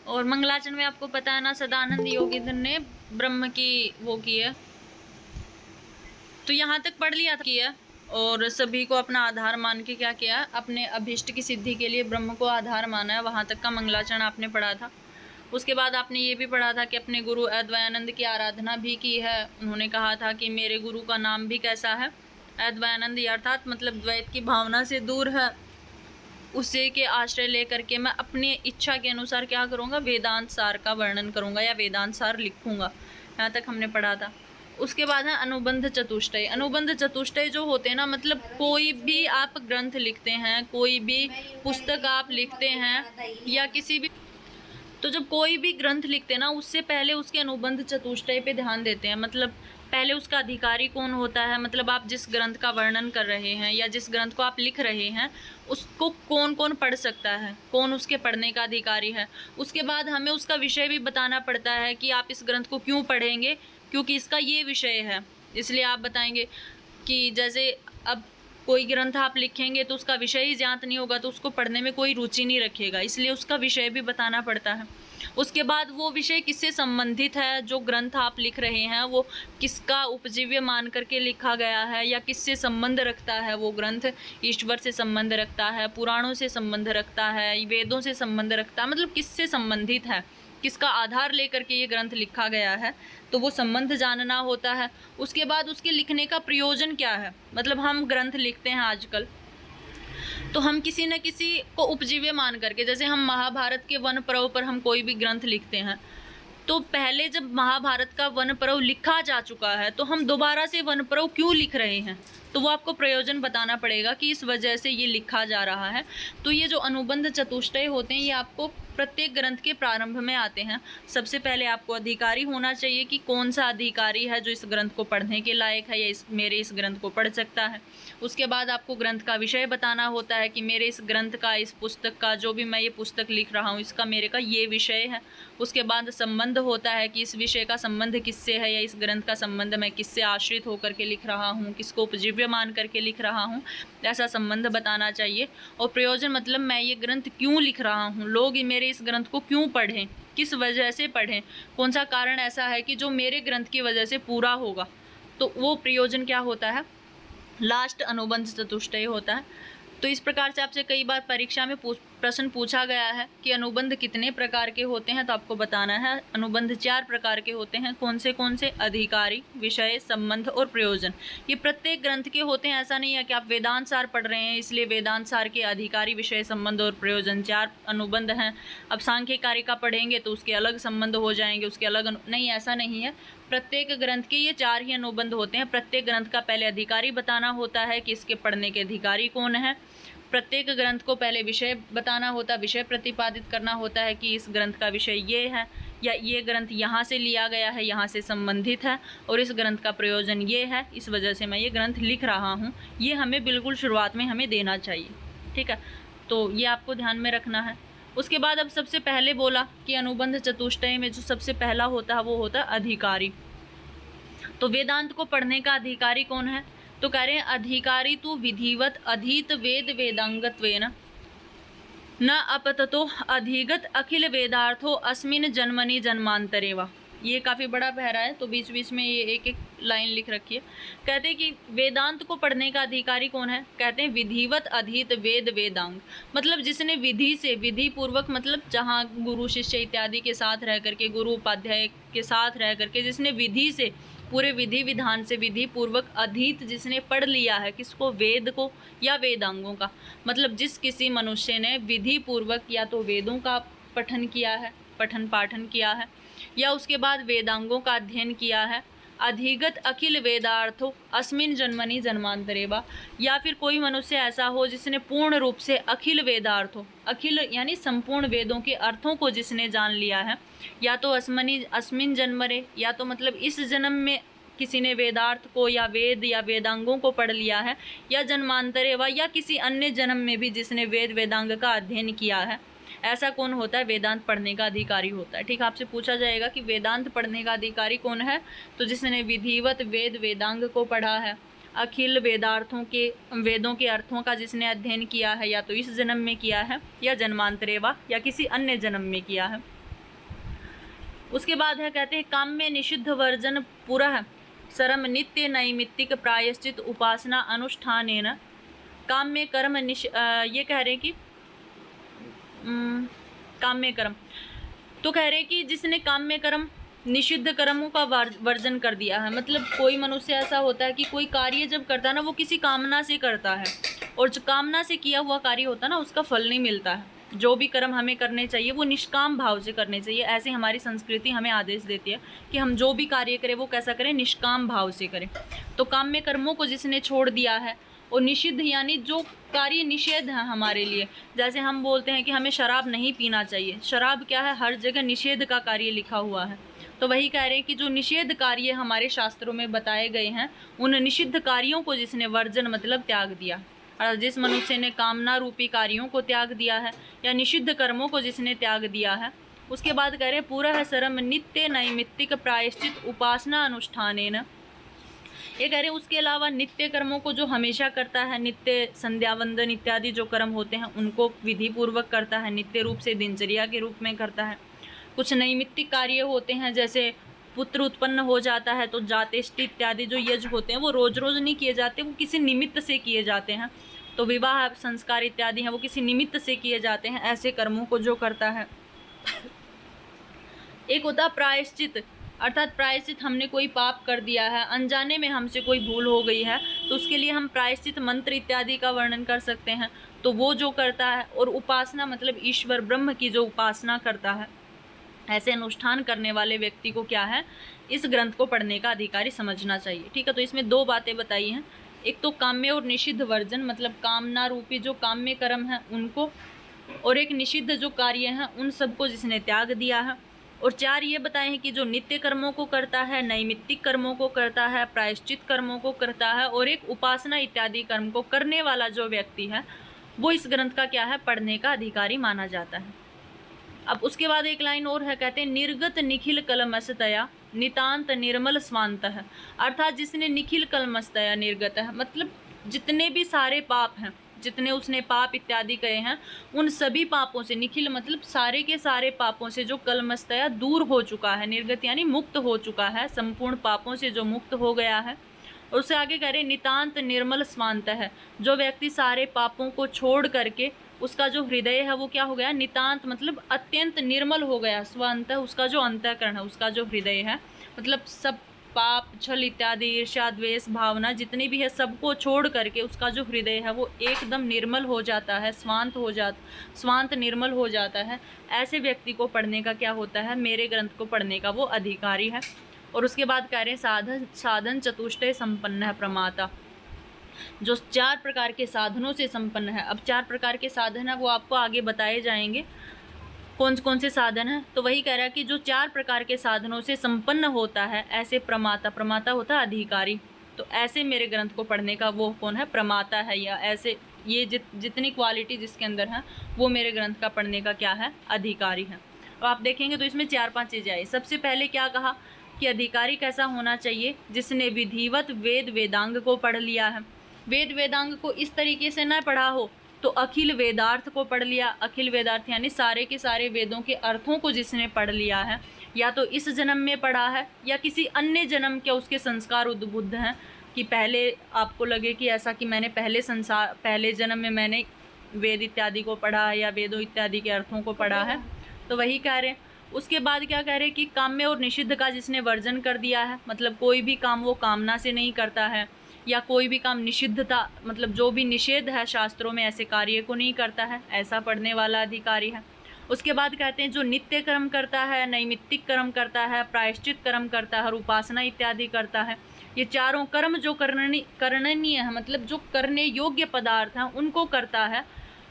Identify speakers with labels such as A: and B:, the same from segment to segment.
A: और मंगलाचरण में आपको पता है ना, सदानंद योगींद्र ने ब्रह्म की वो की है। तो यहाँ तक पढ़ लिया था और सभी को अपना आधार मान के क्या किया, अपने अभीष्ट की सिद्धि के लिए ब्रह्म को आधार माना है। वहां तक का मंगलाचरण आपने पढ़ा था। उसके बाद आपने ये भी पढ़ा था कि अपने गुरु अद्वैयानंद की आराधना भी की है। उन्होंने कहा था कि मेरे गुरु का नाम भी कैसा है, अद्वैयानंद, अर्थात मतलब द्वैत की भावना से दूर है। उसे के आश्रय लेकर के मैं अपनी इच्छा के अनुसार क्या करूँगा, वेदांत सार का वर्णन करूँगा या वेदांत सार लिखूँगा। यहाँ तक हमने पढ़ा था। उसके बाद है अनुबंध चतुष्टय। अनुबंध चतुष्टय जो होते हैं ना, मतलब कोई भी आप ग्रंथ लिखते हैं, कोई भी पुस्तक आप लिखते हैं या किसी भी, तो जब कोई भी ग्रंथ लिखते हैं ना, उससे पहले उसके अनुबंध चतुष्टय पे ध्यान देते हैं। मतलब पहले उसका अधिकारी कौन होता है, मतलब आप जिस ग्रंथ का वर्णन कर रहे हैं या जिस ग्रंथ को आप लिख रहे हैं उसको कौन कौन पढ़ सकता है, कौन उसके पढ़ने का अधिकारी है। उसके बाद हमें उसका विषय भी बताना पड़ता है कि आप इस ग्रंथ को क्यों पढ़ेंगे, क्योंकि इसका ये विषय है, इसलिए आप बताएंगे कि जैसे अब कोई ग्रंथ आप लिखेंगे तो उसका विषय ही ज्ञात नहीं होगा तो उसको पढ़ने में कोई रुचि नहीं रखेगा, इसलिए उसका विषय भी बताना पड़ता है। उसके बाद वो विषय किससे संबंधित है, जो ग्रंथ आप लिख रहे हैं वो किसका उपजीव्य मान करके लिखा गया है या किससे संबंध रखता है वो ग्रंथ, ईश्वर से संबंध रखता है, पुराणों से संबंध रखता है, वेदों से संबंध रखता है, मतलब किससे संबंधित है, किसका आधार लेकर के ये ग्रंथ लिखा गया है, तो वो संबंध जानना होता है। उसके बाद उसके लिखने का प्रयोजन क्या है, मतलब हम ग्रंथ लिखते हैं आजकल तो हम किसी न किसी को उपजीव्य मान करके, जैसे हम महाभारत के वन पर्व पर हम कोई भी ग्रंथ लिखते हैं तो पहले जब महाभारत का वन पर्व लिखा जा चुका है तो हम दोबारा से वन पर्व क्यों लिख रहे हैं, तो वो आपको प्रयोजन बताना पड़ेगा कि इस वजह से ये लिखा जा रहा है। तो ये जो अनुबंध चतुष्टय होते हैं ये आपको प्रत्येक ग्रंथ के प्रारंभ में आते हैं। सबसे पहले आपको अधिकारी होना चाहिए कि कौन सा अधिकारी है जो इस ग्रंथ को पढ़ने के लायक है या मेरे इस ग्रंथ को पढ़ सकता है। उसके बाद आपको ग्रंथ का विषय बताना होता है कि मेरे इस ग्रंथ का, इस पुस्तक का, जो भी मैं ये पुस्तक लिख रहा हूँ इसका मेरे का ये विषय है। उसके बाद संबंध होता है कि इस विषय का संबंध किससे है या इस ग्रंथ का संबंध मैं किससे आश्रित होकर के लिख रहा हूँ, किसको उपजीव्य मान करके लिख रहा हूँ, ऐसा संबंध बताना चाहिए। और प्रयोजन मतलब मैं ये ग्रंथ क्यों लिख रहा हूँ, लोग मेरे इस ग्रंथ को क्यों पढ़ें, किस वजह से पढ़ें, कौन सा कारण ऐसा है कि जो मेरे ग्रंथ की वजह से पूरा होगा, तो वो प्रयोजन क्या होता है, लास्ट अनुबंध चतुष्टय होता है। तो इस प्रकार से आपसे कई बार परीक्षा में प्रश्न पूछा गया है कि अनुबंध कितने प्रकार के होते हैं, तो आपको बताना है अनुबंध 4 प्रकार के होते हैं। कौन से, अधिकारी, विषय, संबंध और प्रयोजन। ये प्रत्येक ग्रंथ के होते हैं, ऐसा नहीं है कि आप वेदांत सार पढ़ रहे हैं इसलिए वेदांत सार के अधिकारी, विषय, संबंध और प्रयोजन 4 अनुबंध हैं। अब सांख्य कारिका पढ़ेंगे तो उसके अलग संबंध हो जाएंगे, उसके अलग नहीं, ऐसा नहीं है। प्रत्येक ग्रंथ के ये 4 ही अनुबंध होते हैं। प्रत्येक ग्रंथ का पहले अधिकारी बताना होता है कि इसके पढ़ने के अधिकारी कौन है। प्रत्येक ग्रंथ को पहले विषय बताना होता है, विषय प्रतिपादित करना होता है कि इस ग्रंथ का विषय ये है या ये ग्रंथ यहाँ से लिया गया है, यहाँ से संबंधित है और इस ग्रंथ का प्रयोजन ये है, इस वजह से मैं ये ग्रंथ लिख रहा हूँ। ये हमें बिल्कुल शुरुआत में हमें देना चाहिए, ठीक है। तो ये आपको ध्यान में रखना है। उसके बाद अब सबसे पहले बोला कि अनुबंध चतुष्टय में जो सबसे पहला होता है वो होता है अधिकारी। तो वेदांत को पढ़ने का अधिकारी कौन है, तो कह रहे हैं अधिकारी तु विधिवत अधीत वेद वेदांगत्वेन न अपततो अधिगत अखिल वेदार्थो अस्मिन जन्मनि जन्मांतरे वा। ये काफ़ी बड़ा पहरा है तो बीच बीच में ये एक एक लाइन लिख रखी है। कहते हैं कि वेदांत को पढ़ने का अधिकारी कौन है, कहते हैं विधिवत अधीत वेद वेदांग, मतलब जिसने विधि से, विधि पूर्वक मतलब जहाँ गुरु शिष्य इत्यादि के साथ रह करके, गुरु उपाध्याय के साथ रह करके जिसने विधि से, पूरे विधि विधान से विधि पूर्वक अधीत जिसने पढ़ लिया है, किसको, वेद को या वेदांगों का, मतलब जिस किसी मनुष्य ने विधि पूर्वक या तो वेदों का पठन किया है, पठन पाठन किया है, या उसके बाद वेदांगों का अध्ययन किया है, अधिगत अखिल वेदार्थो अस्मिन जन्मनि जन्मांतरे वा, या फिर कोई मनुष्य ऐसा हो जिसने पूर्ण रूप से अखिल वेदार्थो, अखिल यानी संपूर्ण वेदों के अर्थों को जिसने जान लिया है, या तो अस्मिन जन्मरे, या तो मतलब इस जन्म में किसी ने वेदार्थ को या वेद या वेदांगों को पढ़ लिया है, या जन्मांतरे वा, या किसी अन्य जन्म में भी जिसने वेद वेदांग का अध्ययन किया है। ऐसा कौन होता है, वेदांत पढ़ने का अधिकारी होता है। ठीक, आपसे पूछा जाएगा कि वेदांत पढ़ने का अधिकारी कौन है, तो जिसने विधिवत वेद वेदांग को पढ़ा है, अखिल वेदार्थों के, वेदों के अर्थों का जिसने अध्ययन किया है, या तो इस जन्म में किया है या जन्मांतरे वा, या किसी अन्य जन्म में किया है। उसके बाद है कहते हैं काम में निषिद्ध वर्जन पुरः सरम नित्य नैमित्तिक प्रायश्चित उपासना अनुष्ठानेन। काम में कर्म ये कह रहे हैं कि काम में कर्म, तो कह रहे हैं कि जिसने काम में कर्म निषिद्ध कर्मों का वर्जन कर दिया है, मतलब कोई मनुष्य ऐसा होता है कि कोई कार्य जब करता है ना वो किसी कामना से करता है, और जो कामना से किया हुआ कार्य होता है ना उसका फल नहीं मिलता है। जो भी कर्म हमें करने चाहिए वो निष्काम भाव से करने चाहिए, ऐसे हमारी संस्कृति हमें आदेश देती है कि हम जो भी कार्य करें वो कैसा करें, निष्काम भाव से करें। तो काम में कर्मों को जिसने छोड़ दिया है, और निषिद्ध यानी जो कार्य निषेध है हमारे लिए, जैसे हम बोलते हैं कि हमें शराब नहीं पीना चाहिए, शराब क्या है, हर जगह निषेध का कार्य लिखा हुआ है। तो वही कह रहे हैं कि जो निषेध कार्य हमारे शास्त्रों में बताए गए हैं, उन निषिद्ध कार्यों को जिसने वर्जन मतलब त्याग दिया, और जिस मनुष्य ने कामना रूपी कार्यों को त्याग दिया है या निषिद्ध कर्मों को जिसने त्याग दिया है, उसके बाद कह रहे हैं पूरा है सरम नित्य नैमित्तिक प्रायश्चित उपासना अनुष्ठानेन। ये कह रहे हैं उसके अलावा नित्य कर्मों को जो हमेशा करता है, नित्य संध्या वंदन इत्यादि जो कर्म होते हैं उनको विधि पूर्वक करता है, नित्य रूप से दिनचर्या के रूप में करता है। कुछ नैमित्तिक कार्य होते हैं, जैसे पुत्र उत्पन्न हो जाता है तो जातेष्टि इत्यादि जो यज्ञ होते हैं वो रोज रोज नहीं किए जाते, वो किसी निमित्त से किए जाते हैं। तो विवाह संस्कार इत्यादि हैं वो किसी निमित्त से किए जाते हैं, ऐसे कर्मों को जो करता है। एक होता प्रायश्चित, अर्थात प्रायश्चित हमने कोई पाप कर दिया है, अनजाने में हमसे कोई भूल हो गई है, तो उसके लिए हम प्रायश्चित मंत्र इत्यादि का वर्णन कर सकते हैं, तो वो जो करता है। और उपासना मतलब ईश्वर ब्रह्म की जो उपासना करता है, ऐसे अनुष्ठान करने वाले व्यक्ति को क्या है, इस ग्रंथ को पढ़ने का अधिकारी समझना चाहिए। ठीक है, तो इसमें दो बातें बताई हैं, एक तो काम्य और निषिद्ध वर्जन मतलब कामना रूपी जो काम्य कर्म है उनको, और एक निषिद्ध जो कार्य हैं उन सबको जिसने त्याग दिया है। और चार ये बताए हैं कि जो नित्य कर्मों को करता है, नैमित्तिक कर्मों को करता है, प्रायश्चित कर्मों को करता है, और एक उपासना इत्यादि कर्म को करने वाला जो व्यक्ति है वो इस ग्रंथ का क्या है, पढ़ने का अधिकारी माना जाता है। अब उसके बाद एक लाइन और है, कहते हैं निर्गत निखिल कलमस्तया नितांत निर्मल स्वांत है। अर्थात जिसने निखिल कलमस्तया निर्गत है, मतलब जितने भी सारे पाप हैं, जितने उसने पाप इत्यादि कहे हैं, उन सभी पापों से, निखिल मतलब सारे के सारे पापों से जो कलमस्तया दूर हो चुका है, निर्गत यानी मुक्त हो चुका है, संपूर्ण पापों से जो मुक्त हो गया है। और उससे आगे कह रहे नितांत निर्मल स्वांत है, जो व्यक्ति सारे पापों को छोड़ करके उसका जो हृदय है वो क्या हो गया, नितांत मतलब अत्यंत निर्मल हो गया, स्वांत उसका जो अंतःकरण है, उसका जो हृदय है, मतलब सब पाप छल इत्यादि ईर्ष्या द्वेष भावना जितनी भी है सबको छोड़ करके उसका जो हृदय है वो एकदम निर्मल हो जाता है, स्वांत निर्मल हो जाता है। ऐसे व्यक्ति को पढ़ने का क्या होता है, मेरे ग्रंथ को पढ़ने का वो अधिकारी है। और उसके बाद कह रहे हैं साधन चतुष्टय संपन्न है प्रमाता, जो 4 प्रकार के साधनों से संपन्न है। अब 4 प्रकार के साधन है वो आपको आगे बताए जाएंगे कौन कौन से साधन है। तो वही कह रहा है कि जो 4 प्रकार के साधनों से संपन्न होता है, ऐसे प्रमाता, प्रमाता होता है अधिकारी, तो ऐसे मेरे ग्रंथ को पढ़ने का वो कौन है, प्रमाता है, या ऐसे ये जितनी क्वालिटी जिसके अंदर है वो मेरे ग्रंथ का पढ़ने का क्या है, अधिकारी है। अब आप देखेंगे तो इसमें 4-5 चीज़ें आई। सबसे पहले क्या कहा कि अधिकारी कैसा होना चाहिए, जिसने विधिवत वेद वेदांग को पढ़ लिया है। वेद वेदांग को इस तरीके से न पढ़ा हो तो अखिल वेदार्थ को पढ़ लिया। अखिल वेदार्थ यानी सारे के सारे वेदों के अर्थों को जिसने पढ़ लिया है, या तो इस जन्म में पढ़ा है या किसी अन्य जन्म के उसके संस्कार उद्बुद्ध हैं, कि पहले आपको लगे कि ऐसा कि मैंने पहले जन्म में मैंने वेद इत्यादि को पढ़ा है या वेदों इत्यादि के अर्थों को पढ़ा है, तो वही कह रहे हैं। उसके बाद क्या कह रहे हैं कि काम्य और निषिद्ध का जिसने वर्जन कर दिया है, मतलब कोई भी काम वो कामना से नहीं करता है, या कोई भी काम निषिद्धता मतलब जो भी निषेध है शास्त्रों में ऐसे कार्य को नहीं करता है, ऐसा पढ़ने वाला अधिकारी है। उसके बाद कहते हैं जो नित्य कर्म करता है, नैमित्तिक कर्म करता है, प्रायश्चित कर्म करता है और उपासना इत्यादि करता है, ये चारों कर्म जो करणनीय है, मतलब जो करने योग्य पदार्थ हैं उनको करता है,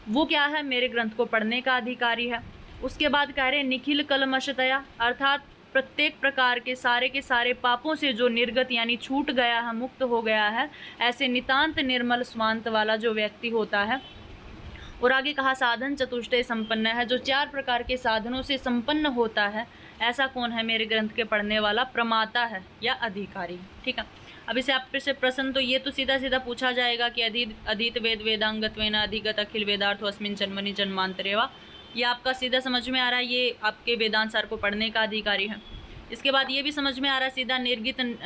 A: वो क्या है, मेरे ग्रंथ को पढ़ने का अधिकारी है। उसके बाद कह रहे हैं निखिल कलमशतया, अर्थात प्रत्येक प्रकार के सारे पापों से जो निर्गत यानी छूट गया है, मुक्त हो गया है, ऐसे नितांत निर्मल स्वांत वाला जो व्यक्ति होता है। और आगे कहा साधन चतुष्टय संपन्न है, जो 4 प्रकार के साधनों से संपन्न होता है, ऐसा कौन है, मेरे ग्रंथ के पढ़ने वाला प्रमाता है या अधिकारी। ठीक है, अब इसे आप से प्रश्न तो ये तो सीधा सीधा पूछा जाएगा कि अधीत वेद वेदांगत्वेन अधिगत अखिल वेदार्थो अस्मिन् जन्मनि जन्मांतरे वा, ये आपका सीधा समझ में आ रहा है, ये आपके वेदांत सार को पढ़ने का अधिकारी है। इसके बाद ये भी समझ में आ रहा है सीधा,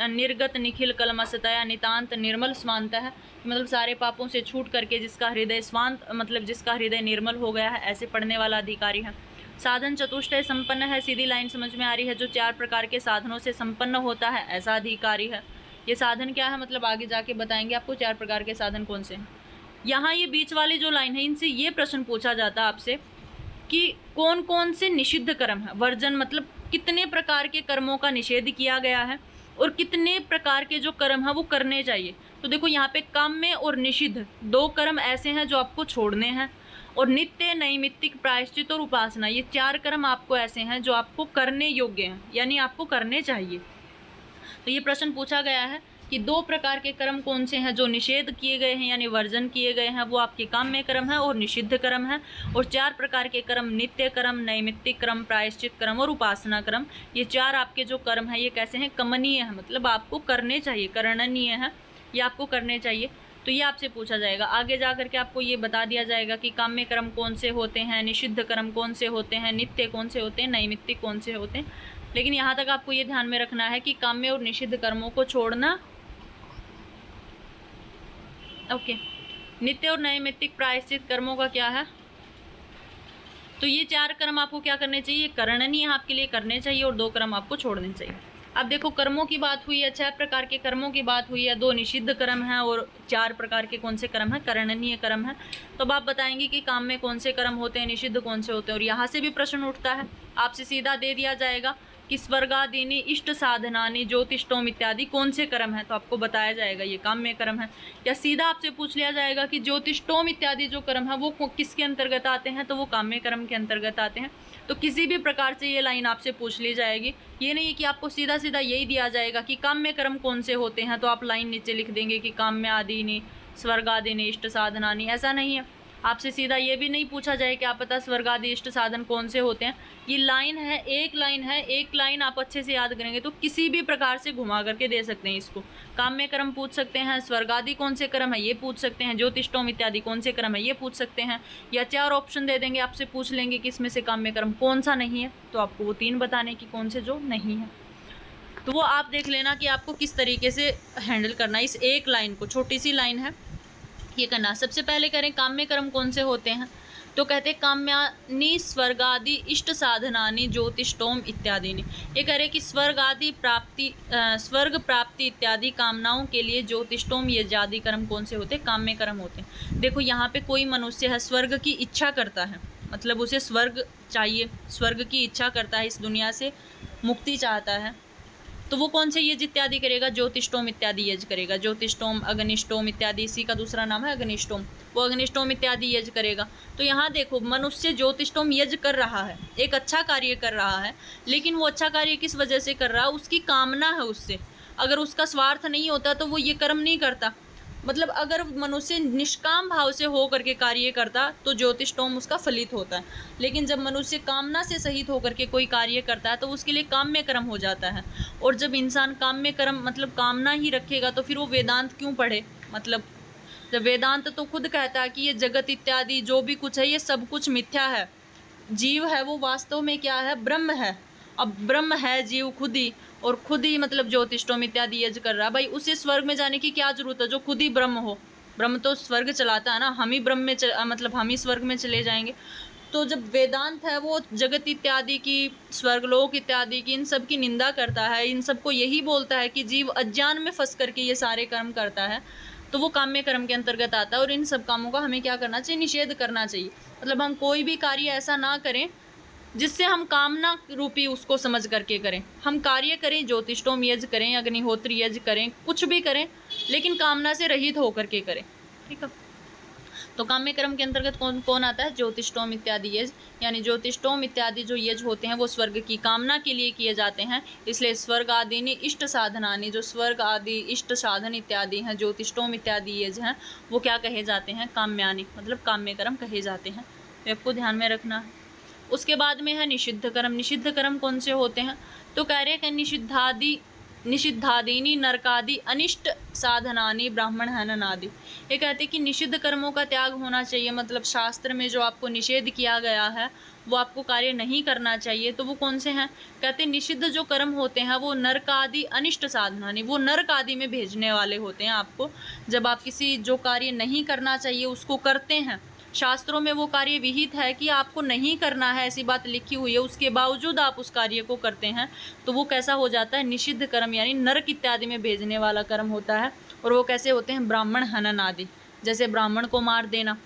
A: निर्गत निखिल कलमशतया नितांत निर्मल स्वांत है, मतलब सारे पापों से छूट करके जिसका हृदय स्वांत, मतलब जिसका हृदय निर्मल हो गया है, ऐसे पढ़ने वाला अधिकारी है। साधन चतुष्टय संपन्न है, सीधी लाइन समझ में आ रही है, जो 4 प्रकार के साधनों से संपन्न होता है, ऐसा अधिकारी है। ये साधन क्या है, मतलब आगे जाके बताएंगे आपको 4 प्रकार के साधन कौन से हैं। यहाँ ये बीच वाली जो लाइन है, इनसे ये प्रश्न पूछा जाता है आपसे कि कौन कौन से निषिद्ध कर्म है, वर्जन मतलब कितने प्रकार के कर्मों का निषेध किया गया है और कितने प्रकार के जो कर्म है वो करने चाहिए। तो देखो यहाँ पे काम्य और निषिद्ध 2 कर्म ऐसे हैं जो आपको छोड़ने हैं, और नित्य, नैमित्तिक, प्रायश्चित और उपासना, ये 4 कर्म आपको ऐसे हैं जो आपको करने योग्य हैं, यानी आपको करने चाहिए। तो ये प्रश्न पूछा गया है कि 2 प्रकार के कर्म कौन से हैं जो निषेध किए गए हैं, यानी वर्जन किए गए हैं, वो आपके काम्य कर्म है और निषिद्ध कर्म है। और 4 प्रकार के कर्म, नित्य कर्म, नैमित्तिक कर्म, प्रायश्चित कर्म और उपासना कर्म, ये 4 आपके जो कर्म है ये कैसे हैं, कमनीय है, मतलब आपको करने चाहिए, करणनीय है, ये आपको करने चाहिए। तो ये आपसे पूछा जाएगा। आगे जा करके आपको ये बता दिया जाएगा कि काम्य कर्म कौन से होते हैं, निषिद्ध कर्म कौन से होते हैं, नित्य कौन से होते हैं, नैमित्तिक कौन से होते हैं। लेकिन यहाँ तक आपको ये ध्यान में रखना है कि काम्य और निषिद्ध कर्मों को छोड़ना, ओके। नित्य और नैमित्तिक प्रायश्चित कर्मों का क्या है, तो ये 4 कर्म आपको क्या करने चाहिए, करणनीय आपके लिए करने चाहिए, और 2 कर्म आपको छोड़ने चाहिए। अब देखो कर्मों की बात हुई है, 6 प्रकार के कर्मों की बात हुई है, 2 निषिद्ध कर्म हैं और 4 प्रकार के कौन से कर्म हैं, करणनीय कर्म है। तो अब आप बताएंगे कि काम में कौन से कर्म होते हैं, निषिद्ध कौन से होते हैं। और यहाँ से भी प्रश्न उठता है, आपसे सीधा दे दिया जाएगा कि स्वर्गादीनि इष्ट साधनानि ज्योतिष्टोम इत्यादि कौन से कर्म है, तो आपको बताया जाएगा ये काम में कर्म है। या सीधा आपसे पूछ लिया जाएगा कि ज्योतिष्टोम इत्यादि जो कर्म है वो किसके अंतर्गत आते हैं, तो वो काम्य कर्म के अंतर्गत आते हैं। तो किसी भी प्रकार से ये लाइन आपसे पूछ ली जाएगी, ये नहीं है कि आपको सीधा सीधा यही दिया जाएगा कि काम्य कर्म कौन से होते हैं, तो आप लाइन नीचे लिख देंगे कि काम्य आदि स्वर्ग आदि इष्ट साधनानि, ऐसा नहीं है। आपसे सीधा ये भी नहीं पूछा जाए कि आप पता स्वर्ग आदि इष्ट साधन कौन से होते हैं। ये लाइन है, एक लाइन आप अच्छे से याद करेंगे तो किसी भी प्रकार से घुमा करके दे सकते हैं इसको। काम्य कर्म पूछ सकते हैं, स्वर्ग आदि कौन से कर्म है ये पूछ सकते हैं, ज्योतिष्टोम इत्यादि कौन से कर्म है ये पूछ सकते हैं, या 4 ऑप्शन दे देंगे, आपसे पूछ लेंगे कि इसमें से काम्य कर्म कौन सा नहीं है, तो आपको वो 3 बताने की कौन से जो नहीं है। तो वो आप देख लेना कि आपको किस तरीके से हैंडल करना है इस एक लाइन को, छोटी सी लाइन है ये करना। सबसे पहले करें काम्य कर्म कौन से होते हैं, तो कहते हैं काम्यानि स्वर्गादि इष्ट साधनानि ज्योतिष्टोम इत्यादि। ये कह रहे कि स्वर्ग प्राप्ति इत्यादि कामनाओं के लिए ज्योतिष्टोम यज्ञादि कर्म कौन से होते हैं, काम्य कर्म होते हैं। देखो यहाँ पे कोई मनुष्य है, स्वर्ग की इच्छा करता है, मतलब उसे स्वर्ग चाहिए, स्वर्ग की इच्छा करता है, इस दुनिया से मुक्ति चाहता है, तो वो कौन से यज्ञ इत्यादि करेगा, ज्योतिष्टोम इत्यादि यज्ञ करेगा। ज्योतिष्टोम, अग्निष्टोम इत्यादि, इसी का दूसरा नाम है अग्निष्टोम, वो अग्निष्टोम इत्यादि यज्ञ करेगा। तो यहाँ देखो मनुष्य ज्योतिष्टोम यज्ञ कर रहा है, एक अच्छा कार्य कर रहा है, लेकिन वो अच्छा कार्य किस वजह से कर रहा है, उसकी कामना है उससे। अगर उसका स्वार्थ नहीं होता तो वो ये कर्म नहीं करता। मतलब अगर मनुष्य निष्काम भाव से हो करके कार्य करता तो ज्योतिष्टोम उसका फलित होता है, लेकिन जब मनुष्य कामना से सहित होकर के कोई कार्य करता है तो उसके लिए काम्य कर्म हो जाता है। और जब इंसान काम्य कर्म मतलब कामना ही रखेगा तो फिर वो वेदांत क्यों पढ़े, मतलब जब वेदांत तो खुद कहता है कि ये जगत इत्यादि जो भी कुछ है ये सब कुछ मिथ्या है, जीव है वो वास्तव में क्या है, ब्रह्म है। अब ब्रह्म है जीव खुद ही, और खुद ही मतलब ज्योतिष्टोम इत्यादि यज्ञ कर रहा है, भाई उसे स्वर्ग में जाने की क्या जरूरत है जो खुद ही ब्रह्म हो। ब्रह्म तो स्वर्ग चलाता है ना, हम ही ब्रह्म में मतलब हम ही स्वर्ग में चले जाएंगे। तो जब वेदांत है वो जगत इत्यादि की, स्वर्गलोक इत्यादि की, इन सब की निंदा करता है, इन सबको यही बोलता है कि जीव अज्ञान में फंस करके ये सारे कर्म करता है, तो वो काम्य कर्म के अंतर्गत आता है। और इन सब कामों का हमें क्या करना चाहिए, निषेध करना चाहिए। मतलब हम कोई भी कार्य ऐसा ना करें जिससे हम कामना रूपी उसको समझ करके करें। हम कार्य करें, ज्योतिष्टोम यज्ञ करें, अग्निहोत्र यज्ञ करें, कुछ भी करें, लेकिन कामना से रहित होकर के करें, ठीक है। तो काम्य कर्म के अंतर्गत कौन कौन आता है, ज्योतिष्टोम इत्यादि यज्ञ, यानी ज्योतिष्टोम इत्यादि जो यज्ञ होते हैं वो स्वर्ग की कामना के लिए किए जाते हैं, इसलिए स्वर्ग आदि इष्ट साधनानि, जो स्वर्ग आदि इष्ट साधन इत्यादि हैं, ज्योतिष्टोम इत्यादि यज्ञ हैं, वो क्या कहे जाते हैं, काम्यानि, मतलब काम्य कर्म कहे जाते हैं। तो आपको ध्यान में रखना है। उसके बाद में है निषिद्ध कर्म। निषिद्ध कर्म कौन से होते हैं, तो कह रहे हैं निषिद्धादीनि नरकादि अनिष्ट साधनानि ब्राह्मण हनन आदि। ये कहते हैं कि निषिद्ध कर्मों का त्याग होना चाहिए, मतलब शास्त्र में जो आपको निषेध किया गया है वो आपको कार्य नहीं करना चाहिए, तो वो कौन से हैं? कहते हैं निषिद्ध जो कर्म होते हैं वो नरक आदि अनिष्ट साधनानि, वो नरक आदि में भेजने वाले होते हैं आपको। जब आप किसी जो कार्य नहीं करना चाहिए उसको करते हैं, शास्त्रों में वो कार्य विहित है कि आपको नहीं करना है, ऐसी बात लिखी हुई है, उसके बावजूद आप उस कार्य को करते हैं, तो वो कैसा हो जाता है? निषिद्ध कर्म, यानी नरक इत्यादि में भेजने वाला कर्म होता है। और वो कैसे होते हैं? ब्राह्मण हनन आदि, जैसे ब्राह्मण को मार देना।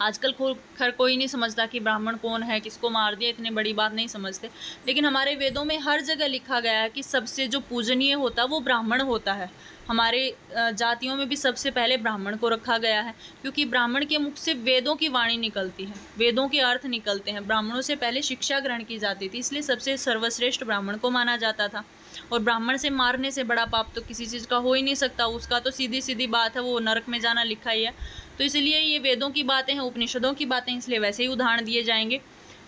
A: आजकल खैर कोई नहीं समझता कि ब्राह्मण कौन है, किसको मार दिया, इतनी बड़ी बात नहीं समझते, लेकिन हमारे वेदों में हर जगह लिखा गया है कि सबसे जो पूजनीय होता है वो ब्राह्मण होता है। हमारे जातियों में भी सबसे पहले ब्राह्मण को रखा गया है, क्योंकि ब्राह्मण के मुख से वेदों की वाणी निकलती है, वेदों के अर्थ निकलते हैं। ब्राह्मणों से पहले शिक्षा ग्रहण की जाती थी, इसलिए सबसे सर्वश्रेष्ठ ब्राह्मण को माना जाता था। और ब्राह्मण से मारने से बड़ा पाप तो किसी चीज़ का हो ही नहीं सकता, उसका तो सीधी सीधी बात है, वो नरक में जाना लिखा ही है। तो इसलिए ये वेदों की बातें हैं, उपनिषदों की बातें, इसलिए वैसे ही उदाहरण दिए जाएंगे।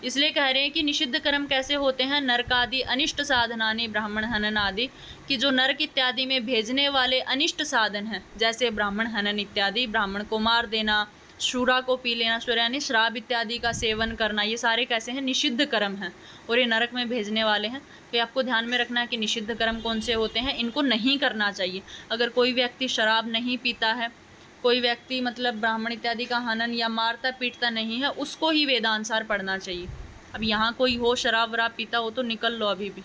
A: इसलिए कह रहे हैं कि निषिद्ध कर्म कैसे होते हैं? नरक आदि अनिष्ट साधनानि ब्राह्मण हनन आदि, कि जो नरक इत्यादि में भेजने वाले अनिष्ट साधन हैं, जैसे ब्राह्मण हनन इत्यादि, ब्राह्मण को मार देना, शूरा को पी लेना, शूरा यानी शराब इत्यादि का सेवन करना, ये सारे कैसे हैं? निषिद्ध कर्म हैं और ये नरक में भेजने वाले हैं। तो ये आपको ध्यान में रखना है कि निषिद्ध कर्म कौन से होते हैं, इनको नहीं करना चाहिए। अगर कोई व्यक्ति शराब नहीं पीता है, कोई व्यक्ति मतलब ब्राह्मण इत्यादि का हनन या मारता पीटता नहीं है, उसको ही वेदानुसार पढ़ना चाहिए। अब यहाँ कोई हो शराब वराब पीता हो तो निकल लो अभी भी।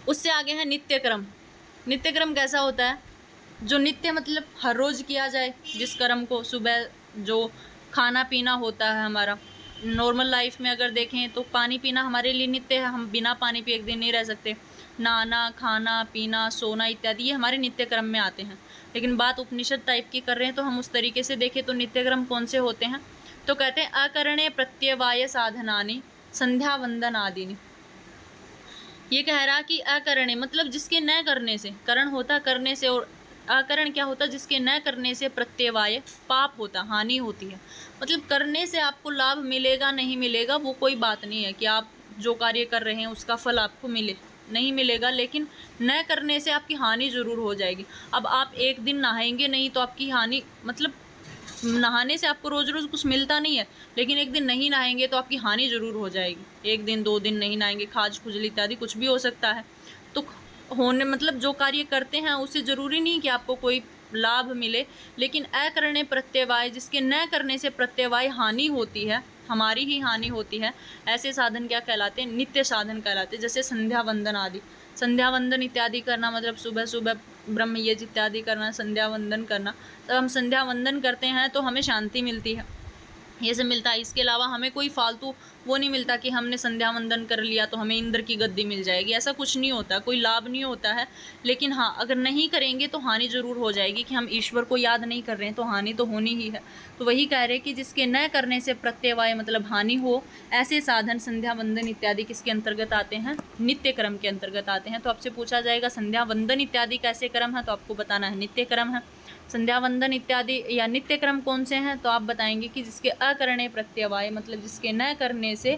A: उससे आगे है नित्य क्रम। नित्य क्रम कैसा होता है? जो नित्य मतलब हर रोज किया जाए, जिस कर्म को, सुबह जो खाना पीना होता है हमारा, नॉर्मल लाइफ में अगर देखें तो पानी पीना हमारे लिए नित्य है, हम बिना पानी पिए एक दिन नहीं रह सकते। नहाना, खाना पीना, सोना इत्यादि ये हमारे नित्य क्रम में आते हैं। लेकिन बात उपनिषद टाइप की कर रहे हैं, तो हम उस तरीके से देखें तो नित्य क्रम कौन से होते हैं? तो कहते हैं अकरणे प्रत्यवाय साधनानि संध्या वंदन आदिनि। ये कह रहा कि अकरणे मतलब जिसके न करने से, करण होता करने से, और अकरण क्या होता? जिसके न करने से प्रत्यवाय पाप होता, हानि होती है। मतलब करने से आपको लाभ मिलेगा नहीं मिलेगा वो कोई बात नहीं है कि आप जो कार्य कर रहे हैं उसका फल आपको मिले नहीं मिलेगा, लेकिन न करने से आपकी हानि जरूर हो जाएगी। अब आप एक दिन नहाएंगे नहीं तो आपकी हानि, मतलब नहाने से आपको रोज रोज कुछ मिलता नहीं है, लेकिन एक दिन नहीं नहाएंगे तो आपकी हानि जरूर हो जाएगी। एक दिन 2 दिन नहीं नहाएंगे, खाज खुजली इत्यादि कुछ भी हो सकता है। तो होने मतलब जो कार्य करते हैं उससे जरूरी नहीं कि आपको कोई लाभ मिले, लेकिन अकरणे प्रत्यवाय, जिसके न करने से प्रत्यवाय हानि होती है, हमारी ही हानि होती है, ऐसे साधन क्या कहलाते हैं? नित्य साधन कहलाते हैं। जैसे संध्या वंदन आदि, संध्या वंदन इत्यादि करना मतलब सुबह सुबह ब्रह्म यज्ञ इत्यादि करना, संध्या वंदन करना। जब हम संध्या वंदन करते हैं तो हमें शांति मिलती है, ये सब मिलता है। इसके अलावा हमें कोई फालतू वो नहीं मिलता कि हमने संध्या वंदन कर लिया तो हमें इंद्र की गद्दी मिल जाएगी, ऐसा कुछ नहीं होता, कोई लाभ नहीं होता है। लेकिन हाँ, अगर नहीं करेंगे तो हानि जरूर हो जाएगी कि हम ईश्वर को याद नहीं कर रहे हैं, तो हानि तो होनी ही है। तो वही कह रहे हैं कि जिसके न करने से प्रत्यवाय मतलब हानि हो, ऐसे साधन संध्या वंदन इत्यादि किसके अंतर्गत आते हैं? नित्य कर्म के अंतर्गत आते हैं। तो आपसे पूछा जाएगा संध्या वंदन इत्यादि कैसे कर्म है, तो आपको बताना है नित्य कर्म है। संध्या वंदन इत्यादि या नित्य क्रम कौन से हैं? तो आप बताएंगे कि जिसके अकरणे प्रत्यवाय मतलब जिसके न करने से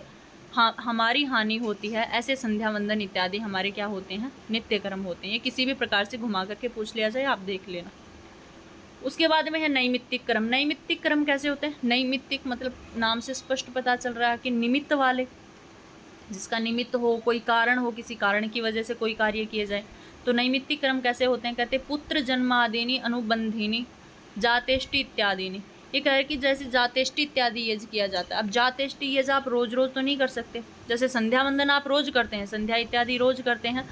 A: हमारी हानि होती है, ऐसे संध्या वंदन इत्यादि हमारे क्या होते हैं? नित्य कर्म होते हैं। ये किसी भी प्रकार से घुमा करके पूछ लिया जाए, आप देख लेना। उसके बाद में है नैमित्तिक कर्म। नैमित्तिक कर्म कैसे होते हैं? नैमित्तिक मतलब नाम से स्पष्ट पता चल रहा है कि निमित्त वाले, जिसका निमित्त हो, कोई कारण हो, किसी कारण की वजह से कोई कार्य किए जाए। तो नैमित्तिक कर्म कैसे होते हैं? कहते पुत्र जन्मादिनी अनुबंधिनी जातेष्टि इत्यादिनी। ये कह रहे कि जैसे जातेष्टि इत्यादि यज्ञ किया जाता है। अब जातेष्टि यज्ञ आप रोज रोज तो नहीं कर सकते, जैसे संध्या वंदन आप रोज करते हैं, संध्या इत्यादि रोज करते हैं,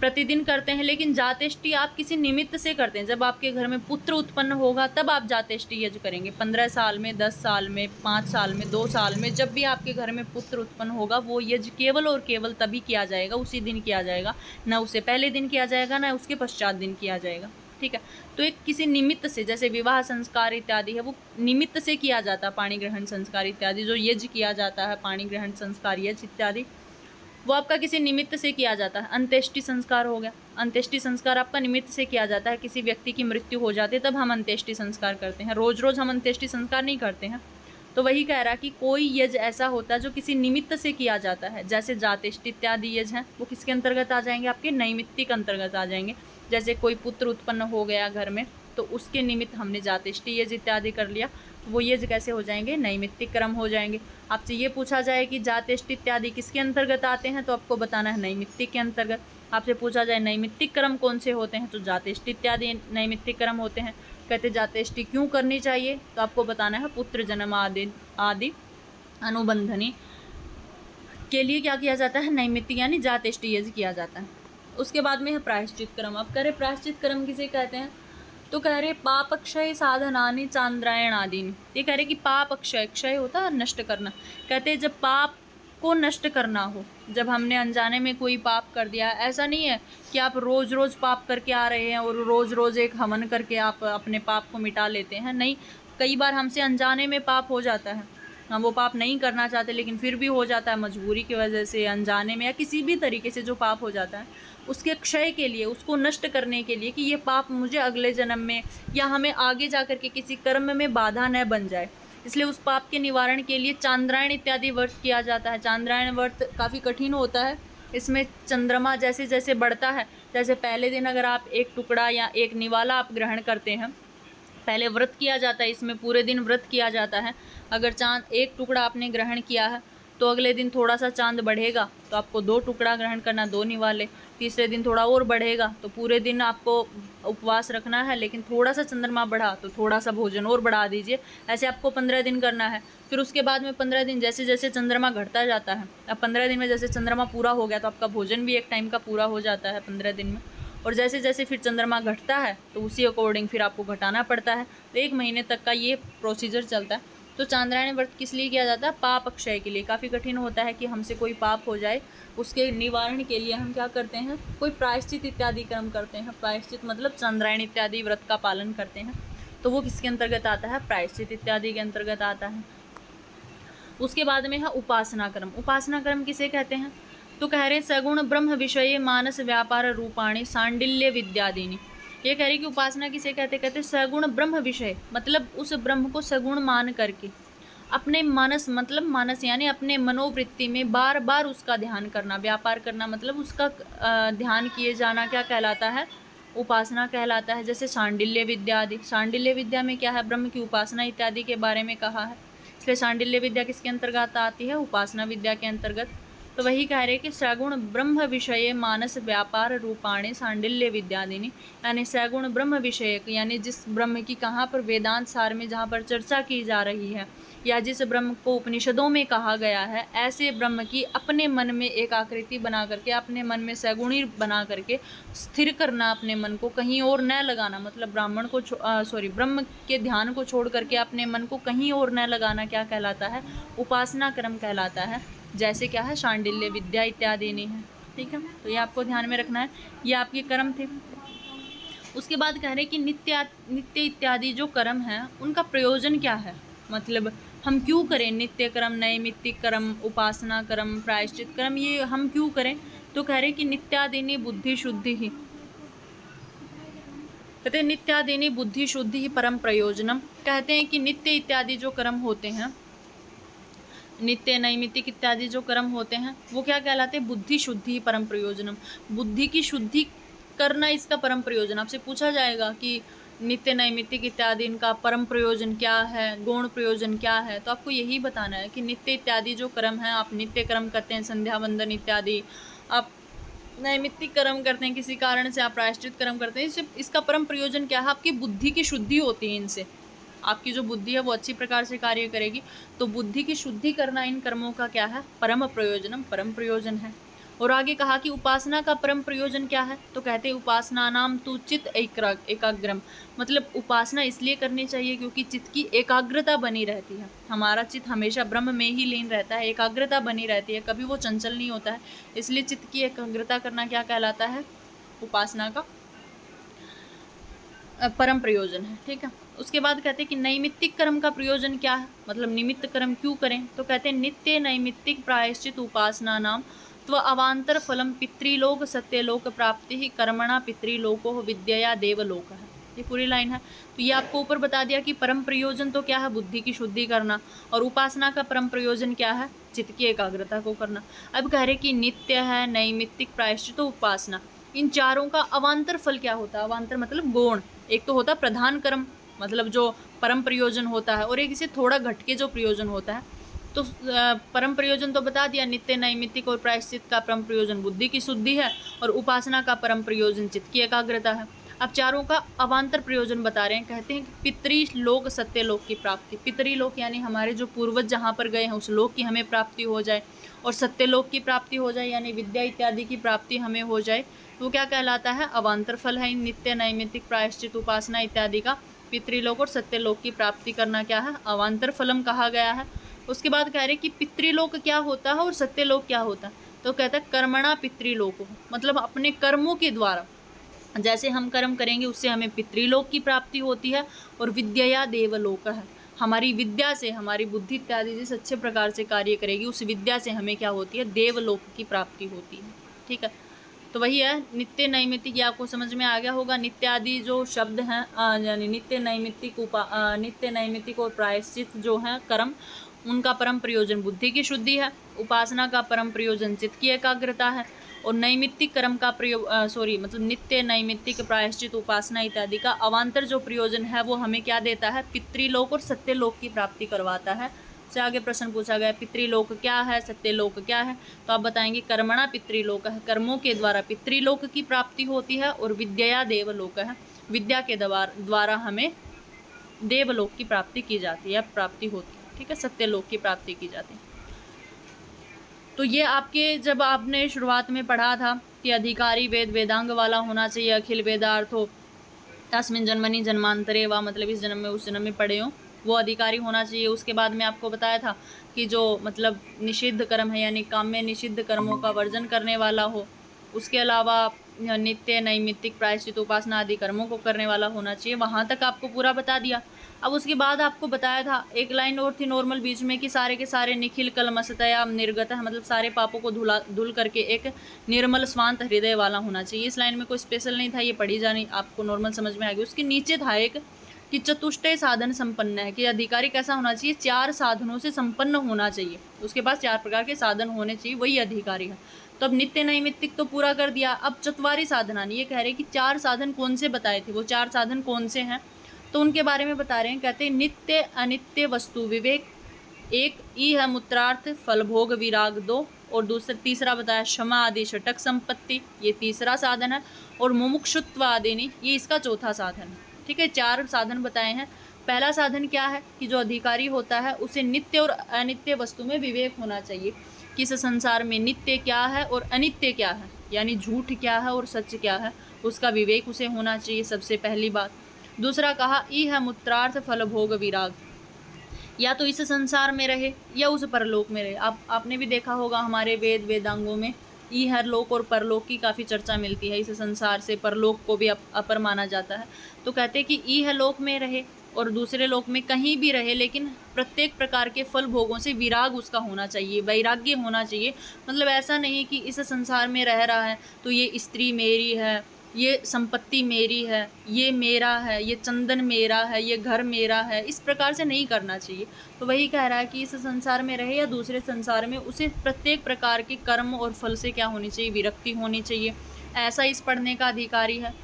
A: प्रतिदिन करते हैं, लेकिन जातेष्टि आप किसी निमित्त से करते हैं। जब आपके घर में पुत्र उत्पन्न होगा तब आप जातेष्टि यज्ञ करेंगे। 15 साल में, 10 साल में, 5 साल में, 2 साल में, जब भी आपके घर में पुत्र उत्पन्न होगा वो यज्ञ केवल और केवल तभी किया जाएगा, उसी दिन किया जाएगा, ना उससे पहले दिन किया जाएगा, ना उसके पश्चात दिन किया जाएगा। ठीक है, तो एक किसी निमित्त से, जैसे विवाह संस्कार इत्यादि है वो निमित्त से किया जाता है। पाणी ग्रहण संस्कार इत्यादि जो यज्ञ किया जाता है, पाणी ग्रहण संस्कार यज्ञ इत्यादि, वो आपका किसी निमित्त से किया जाता है। अंत्येष्टि संस्कार हो गया, अंत्येष्टि संस्कार आपका निमित्त से किया जाता है। किसी व्यक्ति की मृत्यु हो जाती है तब हम अंत्येष्टि संस्कार करते हैं, रोज रोज हम अंत्येष्टि संस्कार नहीं करते हैं। तो वही कह रहा कि कोई यज्ञ ऐसा होता है जो किसी निमित्त से किया जाता है, जैसे जातेष्टि इत्यादि यज्ञ हैं, वो किसके अंतर्गत आ जाएंगे? आपके नैमित्तिक अंतर्गत आ जाएंगे। जैसे कोई पुत्र उत्पन्न हो गया घर में, तो उसके निमित्त हमने जातेष्टि यज्ञ इत्यादि कर लिया। वो ये कैसे हो जाएंगे, नैमित्तिक कर्म हो जाएंगे। आपसे ये पूछा जाए कि जातेष्ट इत्यादि किसके अंतर्गत आते हैं, तो आपको बताना है नैमित्तिक के अंतर्गत। आपसे पूछा जाए नैमित्तिक कर्म कौन से होते हैं, तो जातेष्ट इत्यादि नैमित्तिक कर्म होते हैं। कहते जातेष्टि क्यों करनी चाहिए, तो आपको बताना है पुत्र जन्म आदि अनुबंधनी के लिए क्या किया जाता है, नैमित्तिक यानी जातेष्टि यज्ञ किया जाता है। उसके बाद में है प्रायश्चित कर्म। अब कह रहे प्रायश्चित कर्म किसे कहते हैं, तो कह रहे पाप क्षय साधनानि चांद्रायण आदि। ये कह रहे कि पाप क्षय, क्षय होता है नष्ट करना। कहते हैं जब पाप को नष्ट करना हो, जब हमने अनजाने में कोई पाप कर दिया, ऐसा नहीं है कि आप रोज रोज पाप करके आ रहे हैं और रोज रोज एक हवन करके आप अपने पाप को मिटा लेते हैं, नहीं। कई बार हमसे अनजाने में पाप हो जाता है, हम वो पाप नहीं करना चाहते लेकिन फिर भी हो जाता है, मजबूरी की वजह से, अनजाने में या किसी भी तरीके से जो पाप हो जाता है, उसके क्षय के लिए, उसको नष्ट करने के लिए कि ये पाप मुझे अगले जन्म में या हमें आगे जा कर के किसी कर्म में बाधा न बन जाए, इसलिए उस पाप के निवारण के लिए चांद्रायण इत्यादि व्रत किया जाता है। चांद्रायण व्रत काफ़ी कठिन होता है। इसमें चंद्रमा जैसे जैसे बढ़ता है, जैसे पहले दिन अगर आप एक टुकड़ा या एक निवाला आप ग्रहण करते हैं, पहले व्रत किया जाता है, इसमें पूरे दिन व्रत किया जाता है। अगर चांद एक टुकड़ा आपने ग्रहण किया है तो अगले दिन थोड़ा सा चांद बढ़ेगा तो आपको 2 टुकड़ा ग्रहण करना, 2 निवाले। तीसरे दिन थोड़ा और बढ़ेगा तो पूरे दिन आपको उपवास रखना है, लेकिन थोड़ा सा चंद्रमा बढ़ा तो थोड़ा सा भोजन और बढ़ा दीजिए। ऐसे आपको 15 दिन करना है। फिर उसके बाद में 15 दिन जैसे जैसे चंद्रमा घटता जाता है, अब 15 दिन में जैसे चंद्रमा पूरा हो गया तो आपका भोजन भी एक टाइम का पूरा हो जाता है 15 दिन में। और जैसे जैसे फिर चंद्रमा घटता है तो उसी अकॉर्डिंग फिर आपको घटाना पड़ता है। तो 1 महीने तक का ये प्रोसीजर चलता है। तो चांद्रायण व्रत किस लिए किया जाता है, पाप क्षय के लिए। काफ़ी कठिन होता है कि हमसे कोई पाप हो जाए, उसके निवारण के लिए हम क्या करते हैं, कोई प्रायश्चित इत्यादि कर्म करते हैं। प्रायश्चित मतलब चांद्रायण इत्यादि व्रत का पालन करते हैं, तो वो किसके अंतर्गत आता है, प्रायश्चित इत्यादि के अंतर्गत आता है। उसके बाद में है उपासना कर्म। उपासना कर्म किसे कहते हैं, तो कह रहे सगुण ब्रह्म विषये मानस व्यापार रूपाणी सांडिल्य विद्यादीनी। ये कह रहे कि उपासना किसे कहते, कहते सगुण ब्रह्म विषय, मतलब उस ब्रह्म को सगुण मान करके अपने मानस, मतलब मानस यानी अपने मनोवृत्ति में बार बार उसका ध्यान करना। व्यापार करना मतलब उसका ध्यान किए जाना क्या कहलाता है, उपासना कहलाता है। जैसे सांडिल्य विद्या आदि, सांडिल्य विद्या में क्या है, ब्रह्म की उपासना इत्यादि के बारे में कहा है, इसलिए सांडिल्य विद्या किसके अंतर्गत आती है, उपासना विद्या के अंतर्गत। तो वही कह रहे कि सगुण ब्रह्म विषय मानस व्यापार रूपाणी सांडिल्य विद्यादिनी, यानी सगुण ब्रह्म विषय, यानी जिस ब्रह्म की कहाँ पर वेदांत सार में जहाँ पर चर्चा की जा रही है, या जिस ब्रह्म को उपनिषदों में कहा गया है, ऐसे ब्रह्म की अपने मन में एक आकृति बना करके, अपने मन में सगुणी बना करके स्थिर करना, अपने मन को कहीं और न लगाना। मतलब ब्राह्मण को ब्रह्म के ध्यान को छोड़ करके अपने मन को कहीं और न लगाना क्या कहलाता है, उपासना कर्म कहलाता है। जैसे क्या है, शांडिल्य विद्या इत्यादि नहीं है। ठीक है, तो ये आपको ध्यान में रखना है, ये आपके कर्म थे। उसके बाद कह रहे कि नित्य इत्यादि जो कर्म है उनका प्रयोजन क्या है, मतलब हम क्यों करें नित्य कर्म, नैमित्तिक कर्म, उपासना कर्म, प्रायश्चित कर्म, ये हम क्यों करें। तो कह रहे कि नित्यादिनी बुद्धि शुद्धि ही, कहते हैं नित्यादिनी बुद्धि शुद्धि ही परम प्रयोजनम। कहते हैं कि नित्य इत्यादि जो कर्म होते हैं, नित्य नैमित्तिक इत्यादि जो कर्म होते हैं वो क्या कहलाते हैं, बुद्धि शुद्धि परम प्रयोजनम। बुद्धि की शुद्धि करना इसका परम प्रयोजन। आपसे पूछा जाएगा कि नित्य नैमित्तिक इत्यादि इनका परम प्रयोजन क्या है, गौण प्रयोजन क्या है, तो आपको यही बताना है कि नित्य इत्यादि जो कर्म है, आप नित्य कर्म करते हैं, संध्या वंदन इत्यादि, आप नैमित्तिक कर्म करते हैं, किसी कारण से आप प्रायश्चित कर्म करते हैं, इसका परम प्रयोजन क्या है, आपकी बुद्धि की शुद्धि होती है इनसे, आपकी जो बुद्धि है वो अच्छी प्रकार से कार्य करेगी। तो बुद्धि की शुद्धि करना इन कर्मों का क्या है, परम प्रयोजनम, परम प्रयोजन है। और आगे कहा कि उपासना का परम प्रयोजन क्या है, तो कहते हैं उपासना नाम तु चित्त एकाग्रम, मतलब उपासना इसलिए करनी चाहिए क्योंकि चित्त की एकाग्रता बनी रहती है। हमारा चित्त हमेशा ब्रह्म में ही लीन रहता है, एकाग्रता बनी रहती है, कभी वो चंचल नहीं होता है, इसलिए चित्त की एकाग्रता करना क्या कहलाता है, उपासना का परम प्रयोजन है। ठीक है, उसके बाद कहते हैं कि नैमित्तिक कर्म का प्रयोजन क्या है, मतलब निमित्त कर्म क्यों करें, तो कहते हैं नित्य नैमित्तिक प्रायश्चित उपासना नाम त्व अवांतर फलम पितृलोक सत्यलोक प्राप्ति ही कर्मणा पितृलोको विद्या देवलोक है। ये पूरी लाइन है। तो ये आपको ऊपर बता दिया कि परम प्रयोजन तो क्या है, बुद्धि की शुद्धि करना, और उपासना का परम प्रयोजन क्या है, चित्त की एकाग्रता को करना। अब कह रहे कि नित्य है, नैमित्तिक, प्रायश्चित, उपासना, इन चारों का अवांतर फल क्या होता है, अवांतर मतलब गौण। एक तो होता प्रधान कर्म, मतलब जो परम प्रयोजन होता है, और एक इसे थोड़ा घटके जो प्रयोजन होता है। तो परम प्रयोजन तो बता दिया, नित्य नैमित्तिक और प्रायश्चित का परम प्रयोजन बुद्धि की शुद्धि है, और उपासना का परम प्रयोजन चित्त की एकाग्रता है। अब चारों का अवान्तर प्रयोजन बता रहे हैं। कहते हैं कि पितृलोक सत्यलोक की प्राप्ति, पितृलोक यानी हमारे जो पूर्वज जहाँ पर गए हैं उस लोक की हमें प्राप्ति हो जाए, और सत्यलोक की प्राप्ति हो जाए यानी विद्या इत्यादि की प्राप्ति हमें हो जाए, तो क्या कहलाता है? अवान्तर फल है। नित्य नैमित्तिक प्रायश्चित उपासना इत्यादि का पितृलोक और सत्यलोक की प्राप्ति करना क्या है? अवान्तर फलम कहा गया है। उसके बाद कह रहे कि पितृलोक क्या होता है और सत्यलोक क्या होता है, तो कहता है कर्मणा पितृलोक, मतलब अपने कर्मों के द्वारा जैसे हम कर्म करेंगे उससे हमें पितृलोक की प्राप्ति होती है, और विद्या देवलोक है, हमारी विद्या से, हमारी बुद्धि इत्यादि जिस अच्छे प्रकार से कार्य करेगी उस विद्या से हमें क्या होती है? देवलोक की प्राप्ति होती है। ठीक है, तो वही है नित्य नैमित्तिक, ये आपको समझ में आ गया होगा। नित्यादि जो शब्द हैं यानी नित्य नैमित्तिक और प्रायश्चित जो हैं कर्म, उनका परम प्रयोजन बुद्धि की शुद्धि है, उपासना का परम प्रयोजन चित्त की एकाग्रता है, और नैमित्तिक कर्म का मतलब नित्य नैमित्तिक प्रायश्चित उपासना इत्यादि का अवान्तर जो प्रयोजन है वो हमें क्या देता है? पितृलोक और सत्यलोक की प्राप्ति करवाता है। से आगे प्रश्न पूछा गया पितृलोक क्या है, सत्यलोक क्या है, तो आप बताएंगे कर्मणा पितृलोक है, कर्मों के द्वारा पितृलोक की प्राप्ति होती है, और विद्या देवलोक है, विद्या के द्वारा हमें देवलोक की प्राप्ति की जाती है, प्राप्ति होती है। ठीक है, सत्यलोक की प्राप्ति की जाती है। तो ये आपके जब आपने शुरुआत में पढ़ा था कि अधिकारी वेद वेदांग वाला होना चाहिए, अखिल वेदार्थो तस्मिन् जन्मनि जन्मांतरे वा, मतलब इस जन्म में उस जन्म में पढ़े हो, वो अधिकारी होना चाहिए। उसके बाद में आपको बताया था कि जो मतलब निषिद्ध कर्म है यानी काम में निषिद्ध कर्मों का वर्जन करने वाला हो, उसके अलावा नित्य नैमित्तिक प्रायश्चित उपासना आदि कर्मों को करने वाला होना चाहिए। वहाँ तक आपको पूरा बता दिया। अब उसके बाद आपको बताया था एक लाइन और थी नॉर्मल बीच में कि सारे के सारे निखिल कलमशतया निर्गत है, मतलब सारे पापों को धुल करके एक निर्मल स्वांत हृदय वाला होना चाहिए। इस लाइन में कोई स्पेशल नहीं था, ये पढ़ी जानी आपको नॉर्मल समझ में आ गई। उसके नीचे था एक कि चतुष्टय साधन संपन्न है, कि अधिकारी कैसा होना चाहिए? 4 साधनों से संपन्न होना चाहिए, उसके पास 4 प्रकार के साधन होने चाहिए, वही अधिकारी है। तो अब नित्य नैमित्तिक तो पूरा कर दिया, अब चतवारी साधनानि, ये कह रहे हैं कि 4 साधन कौन से बताए थे, वो 4 साधन कौन से हैं, तो उनके बारे में बता रहे हैं। कहते हैं नित्य अनित्य वस्तु विवेक, एक ई है मूत्रार्थ फल भोग विराग 2, और तीसरा बताया क्षमा आदि षटक संपत्ति, ये तीसरा साधन है, और मुमुक्षुत्व आदिनी, ये इसका चौथा साधन है। ठीक है, 4 साधन बताए हैं। पहला साधन क्या है कि जो अधिकारी होता है उसे नित्य और अनित्य वस्तु में विवेक होना चाहिए, कि इस संसार में नित्य क्या है और अनित्य क्या है, यानी झूठ क्या है और सच क्या है, उसका विवेक उसे होना चाहिए, सबसे पहली बात। दूसरा कहा ई है मूत्रार्थ फल भोग विराग, या तो इस संसार में रहे या उस परलोक में रहे। आपने भी देखा होगा हमारे वेद वेदांगों में ई हर लोक और परलोक की काफ़ी चर्चा मिलती है। इस संसार से परलोक को भी अपर माना जाता है। तो कहते हैं कि ई हर लोक में रहे और दूसरे लोक में कहीं भी रहे, लेकिन प्रत्येक प्रकार के फल भोगों से विराग उसका होना चाहिए, वैराग्य होना चाहिए। मतलब ऐसा नहीं कि इस संसार में रह रहा है तो ये स्त्री मेरी है, ये संपत्ति मेरी है, ये मेरा है, ये चंदन मेरा है, ये घर मेरा है, इस प्रकार से नहीं करना चाहिए। तो वही कह रहा है कि इस संसार में रहे या दूसरे संसार में, उसे प्रत्येक प्रकार के कर्म और फल से क्या होनी चाहिए? विरक्ति होनी चाहिए। ऐसा इस पढ़ने का अधिकारी है।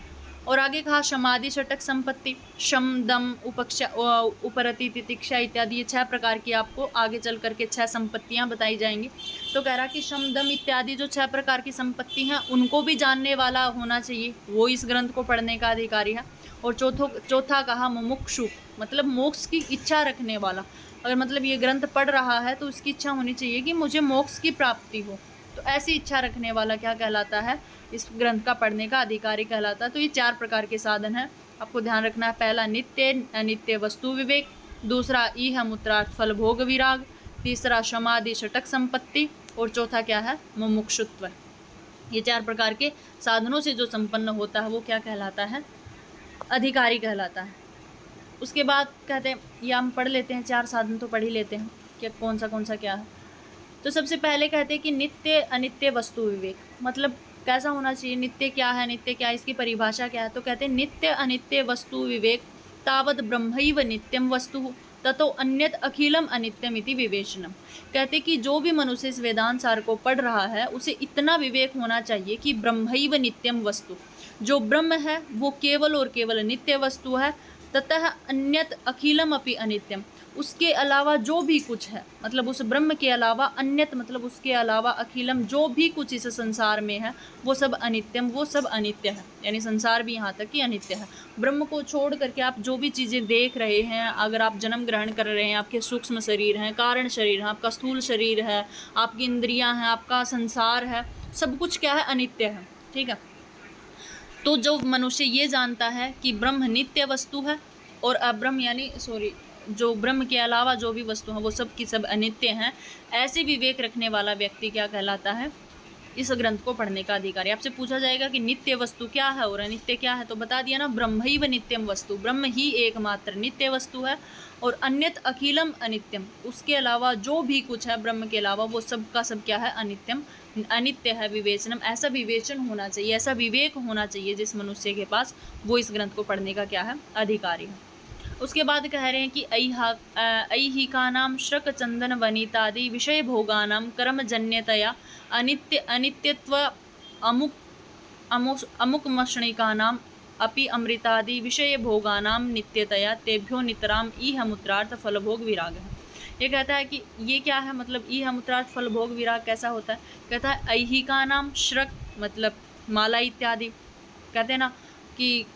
A: और आगे कहा समाधि षटक संपत्ति, शम दम उपरति तितिक्षा इत्यादि, ये 6 प्रकार की आपको आगे चल करके 6 संपत्तियां बताई जाएंगी। तो कह रहा कि शम दम इत्यादि जो 6 प्रकार की संपत्ति हैं उनको भी जानने वाला होना चाहिए, वो इस ग्रंथ को पढ़ने का अधिकारी है। और चौथा कहा मुमुक्षु, मतलब मोक्ष की इच्छा रखने वाला। अगर मतलब ये ग्रंथ पढ़ रहा है तो उसकी इच्छा होनी चाहिए कि मुझे मोक्ष की प्राप्ति हो, तो ऐसी इच्छा रखने वाला क्या कहलाता है? इस ग्रंथ का पढ़ने का अधिकारी कहलाता है। तो ये 4 प्रकार के साधन हैं, आपको ध्यान रखना है। पहला नित्य अनित्य वस्तु विवेक, दूसरा इह मूत्रार्थ फल भोग विराग, तीसरा समाधि षटक संपत्ति, और चौथा क्या है? मुमुक्षुत्व। ये 4 प्रकार के साधनों से जो संपन्न होता है वो क्या कहलाता है? अधिकारी कहलाता है। उसके बाद कहते हैं, या हम पढ़ लेते हैं, 4 साधन तो पढ़ ही लेते हैं कि कौन सा क्या है। तो सबसे पहले कहते हैं कि नित्य अनित्य वस्तु विवेक, मतलब कैसा होना चाहिए? नित्य क्या है, नित्य क्या है, इसकी परिभाषा क्या है? तो कहते हैं नित्य अनित्य वस्तु विवेक तावत ब्रह्मैव नित्यम वस्तु ततो अन्यत अखिलम अनित्यम इति विवेचनम। कहते कि जो भी मनुष्य इस वेदांत सार को पढ़ रहा है उसे इतना विवेक होना चाहिए कि ब्रह्मैव नित्यम वस्तु, जो ब्रह्म है वो केवल और केवल नित्य वस्तु है, ततः अन्यत अखिलम अपि अनित्यम, उसके अलावा जो भी कुछ है, मतलब उस ब्रह्म के अलावा, अन्यत मतलब उसके अलावा, अखिलम जो भी कुछ इस संसार में है वो सब अनित्यम, वो सब अनित्य है, यानी संसार भी यहाँ तक कि अनित्य है। ब्रह्म को छोड़ करके आप जो भी चीज़ें देख रहे हैं, अगर आप जन्म ग्रहण कर रहे हैं, आपके सूक्ष्म शरीर हैं, कारण शरीर है, आपका स्थूल शरीर है, आपकी इंद्रियां हैं, आपका संसार है, सब कुछ क्या है, अनित्य है। ठीक है, तो जो मनुष्य ये जानता है कि ब्रह्म नित्य वस्तु है और अब्रह्म यानी जो ब्रह्म के अलावा जो भी वस्तु है वो सब की सब अनित्य हैं, ऐसे विवेक रखने वाला व्यक्ति क्या कहलाता है, इस ग्रंथ को पढ़ने का अधिकारी। आपसे पूछा जाएगा कि नित्य वस्तु क्या है और अनित्य क्या है, तो बता दिया ना, ब्रह्मैव नित्यम वस्तु, ब्रह्म ही एकमात्र नित्य वस्तु है और अन्यत अखिलम अनित्यम, उसके अलावा जो भी कुछ है ब्रह्म के अलावा वो सब का सब क्या है, अनित्यम, अनित्य है। विवेचनम, ऐसा विवेचन होना चाहिए, ऐसा विवेक होना चाहिए जिस मनुष्य के पास, वो इस ग्रंथ को पढ़ने का क्या है, अधिकारी है। उसके बाद कह रहे हैं कि ऐहिकानां श्रक चंदन वनितादि विषय भोगानां कर्मजन्यतया अनित्यत्व अमुकमशणिकानां अपि अमृतादि विषय भोगानां नित्यतया तेभ्यो नितराम ईहमुत्रार्थ फलभोग विराग है। ये कहता है कि ये क्या है, मतलब ईहमुत्रार्थ फलभोग विराग कैसा होता है, कहता है ऐहिकानां श्रक मतलब माला इत्यादि, कहते हैं ना कि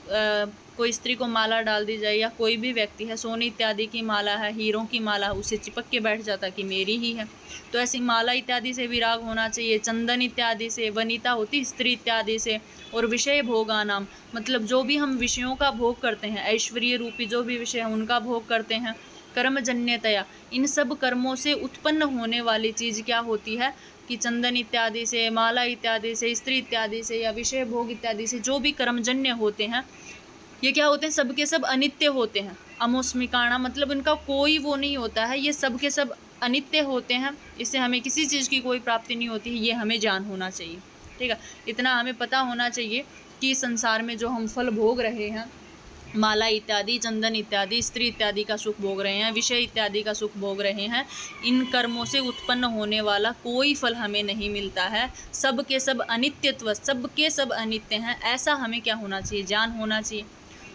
A: कोई स्त्री को माला डाल दी जाए या कोई भी व्यक्ति है, सोने इत्यादि की माला है, हीरों की माला है, उसे चिपक के बैठ जाता कि मेरी ही है, तो ऐसी माला इत्यादि से विराग होना चाहिए। चंदन इत्यादि से, वनिता होती स्त्री इत्यादि से, और विषय भोगानाम मतलब जो भी हम विषयों का भोग करते हैं, ऐश्वर्य रूपी जो भी विषय है उनका भोग करते हैं, कर्मजन्यतया इन सब कर्मों से उत्पन्न होने वाली चीज़ क्या होती है कि चंदन इत्यादि से, माला इत्यादि से, स्त्री इत्यादि से या विषय भोग इत्यादि से जो भी कर्मजन्य होते हैं ये क्या होते हैं, सब के सब अनित्य होते हैं। अमोस्मिकाणा मतलब इनका कोई वो नहीं होता है, ये सब के सब अनित्य होते हैं, इससे हमें किसी चीज़ की कोई प्राप्ति नहीं होती है, ये हमें जान होना चाहिए। ठीक है, इतना हमें पता होना चाहिए कि संसार में जो हम फल भोग रहे हैं, माला इत्यादि, चंदन इत्यादि, स्त्री इत्यादि का सुख भोग रहे हैं, विषय इत्यादि का सुख भोग रहे हैं, इन कर्मों से उत्पन्न होने वाला कोई फल हमें नहीं मिलता है, सब के सब अनित्यत्व, सब के सब अनित्य हैं, ऐसा हमें क्या होना चाहिए, ज्ञान होना चाहिए।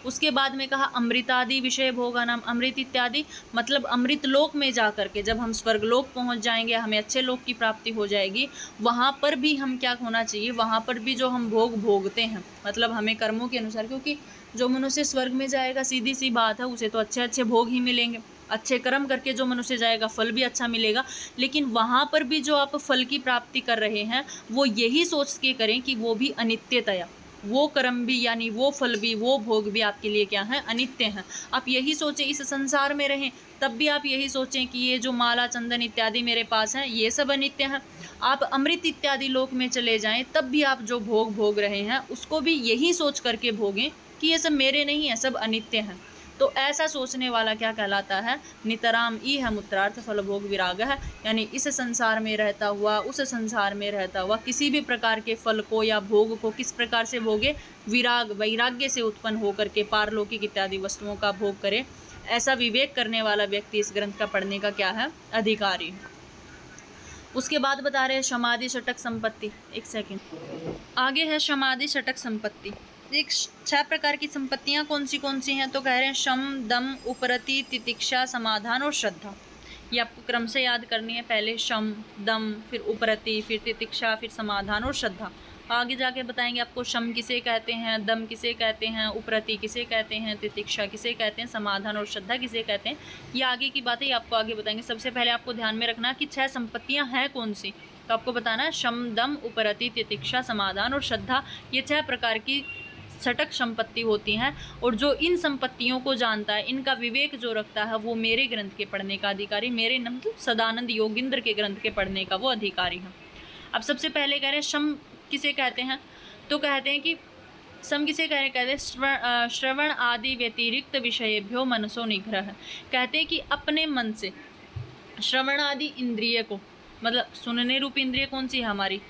A: उसके बाद में कहा अमृतादि विषय भोगा नाम, अमृत इत्यादि मतलब अमृत लोक में जा करके जब हम स्वर्ग लोक पहुँच जाएंगे, हमें अच्छे लोक की प्राप्ति हो जाएगी, वहाँ पर भी हम क्या होना चाहिए, वहाँ पर भी जो हम भोग भोगते हैं मतलब हमें कर्मों के अनुसार, क्योंकि जो मनुष्य स्वर्ग में जाएगा सीधी सी बात है उसे तो अच्छे अच्छे भोग ही मिलेंगे, अच्छे कर्म करके जो मनुष्य जाएगा फल भी अच्छा मिलेगा, लेकिन वहाँ पर भी जो आप फल की प्राप्ति कर रहे हैं वो यही सोच के करें कि वो भी अनित्यतया, वो कर्म भी यानी वो फल भी, वो भोग भी आपके लिए क्या है, अनित्य हैं। आप यही सोचें, इस संसार में रहें तब भी आप यही सोचें कि ये जो माला चंदन इत्यादि मेरे पास हैं ये सब अनित्य हैं। आप अमृत इत्यादि लोक में चले जाएं तब भी आप जो भोग भोग रहे हैं उसको भी यही सोच करके भोगें कि ये सब मेरे नहीं है, सब अनित्य हैं। तो ऐसा सोचने वाला क्या कहलाता है, नितराम ईहमुत्रार्थ फलभोग विराग है, यानी इस संसार में रहता हुआ, उस संसार में रहता हुआ किसी भी प्रकार के फल को या भोग को किस प्रकार से भोगे, विराग वैराग्य से उत्पन्न होकर के पारलौकिक इत्यादि वस्तुओं का भोग करे, ऐसा विवेक करने वाला व्यक्ति इस ग्रंथ का पढ़ने का क्या है, अधिकारी है। उसके बाद बता रहे हैं समाधि षटक संपत्ति। एक सेकेंड, आगे है समाधि षटक संपत्ति। एक 6 प्रकार की संपत्तियां कौन सी हैं, तो कह रहे हैं शम दम उपरति तितिक्षा समाधान और श्रद्धा। ये आपको क्रम से याद करनी है, पहले शम दम, फिर उपरति, फिर तितिक्षा, फिर समाधान और श्रद्धा। आगे जाके बताएंगे आपको शम किसे कहते हैं, दम किसे कहते हैं, उपरति किसे कहते हैं, तितिक्षा किसे कहते हैं, समाधान और श्रद्धा किसे कहते हैं, ये आगे की बातें आपको आगे बताएंगे। सबसे पहले आपको ध्यान में रखना कि 6 संपत्तियां हैं कौन सी, तो आपको बताना है शम दम उपरति तितिक्षा समाधान और श्रद्धा, ये 6 प्रकार की षटक संपत्ति होती हैं, और जो इन संपत्तियों को जानता है, इनका विवेक जो रखता है, वो मेरे ग्रंथ के पढ़ने का अधिकारी, मेरे मतलब सदानंद योगींद्र के ग्रंथ के पढ़ने का वो अधिकारी है। अब सबसे पहले कह रहे हैं शम किसे कहते हैं, तो कहते हैं कि सम किसे कहते हैं, श्रवण आदि व्यतिरिक्त विषयेभ्यो मनसो निग्रह। कहते हैं कि अपने मन से श्रवण आदि इंद्रिय को, मतलब सुनने रूपी इंद्रिय कौन सी है हमारी,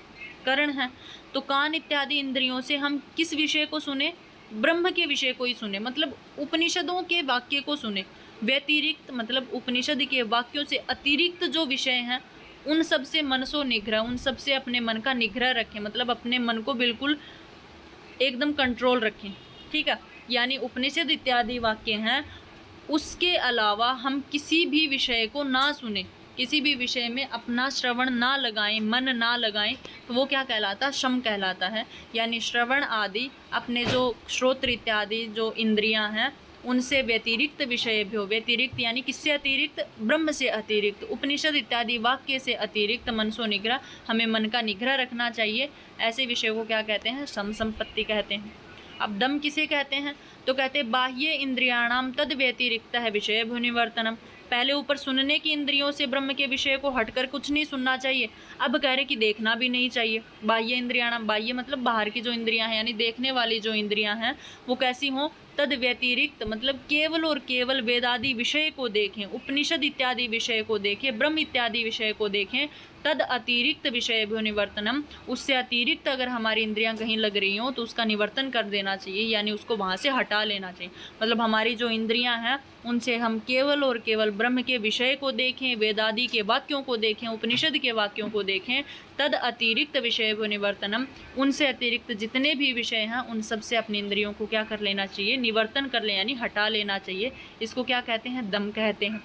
A: कर्ण है, तो कान इत्यादि इंद्रियों से हम किस विषय को सुने, ब्रह्म के विषय को ही सुने, मतलब उपनिषदों के वाक्य को सुने। व्यतिरिक्त मतलब उपनिषद के वाक्यों से अतिरिक्त जो विषय हैं उन सब से मनसो निग्रह, उन सब से अपने मन का निग्रह रखें, मतलब अपने मन को बिल्कुल एकदम कंट्रोल रखें। ठीक है, यानी उपनिषद इत्यादि वाक्य हैं, उसके अलावा हम किसी भी विषय को ना सुने, किसी भी विषय में अपना श्रवण ना लगाएं, मन ना लगाएं, तो वो क्या कहलाता है? शम कहलाता है। यानी श्रवण आदि अपने जो श्रोत्र इत्यादि जो इंद्रियां हैं उनसे व्यतिरिक्त विषय भी हो, व्यतिरिक्त यानी किससे अतिरिक्त? ब्रह्म से अतिरिक्त, उपनिषद इत्यादि वाक्य से अतिरिक्त मनसो निग्रह, हमें मन का निग्रह रखना चाहिए। ऐसे विषय को क्या कहते हैं? सम संपत्ति कहते हैं। अब दम किसे कहते हैं? तो कहते हैं बाह्य इंद्रियाणाम तद व्यतिरिक्त है विषय भूनिवर्तनम। पहले ऊपर सुनने की इंद्रियों से ब्रह्म के विषय को हटकर कुछ नहीं सुनना चाहिए, अब कह रहे कि देखना भी नहीं चाहिए। बाह्य इंद्रियाणाम, बाह्य मतलब बाहर की जो इंद्रियां हैं, यानी देखने वाली जो इंद्रियां हैं वो कैसी हों? तद व्यतिरिक्त मतलब केवल और केवल वेदादि विषय को देखें, उपनिषद इत्यादि विषय को देखें, ब्रह्म इत्यादि विषय को देखें। तद अतिरिक्त विषय भ्यो निवर्तनम, उससे अतिरिक्त अगर हमारी इंद्रियां कहीं लग रही हों तो उसका निवर्तन कर देना चाहिए, यानी उसको वहाँ से हटा लेना चाहिए। मतलब हमारी जो इंद्रियां हैं उनसे हम केवल और केवल ब्रह्म के विषय को देखें, वेदादि के वाक्यों को देखें, उपनिषद के वाक्यों को देखें। तद अतिरिक्त विषय भ्यो निवर्तनम, उनसे अतिरिक्त जितने भी विषय हैं उन सब से अपनी इंद्रियों को क्या कर लेना चाहिए? निवर्तन कर ले, यानी हटा लेना चाहिए। इसको क्या कहते हैं? दम कहते हैं।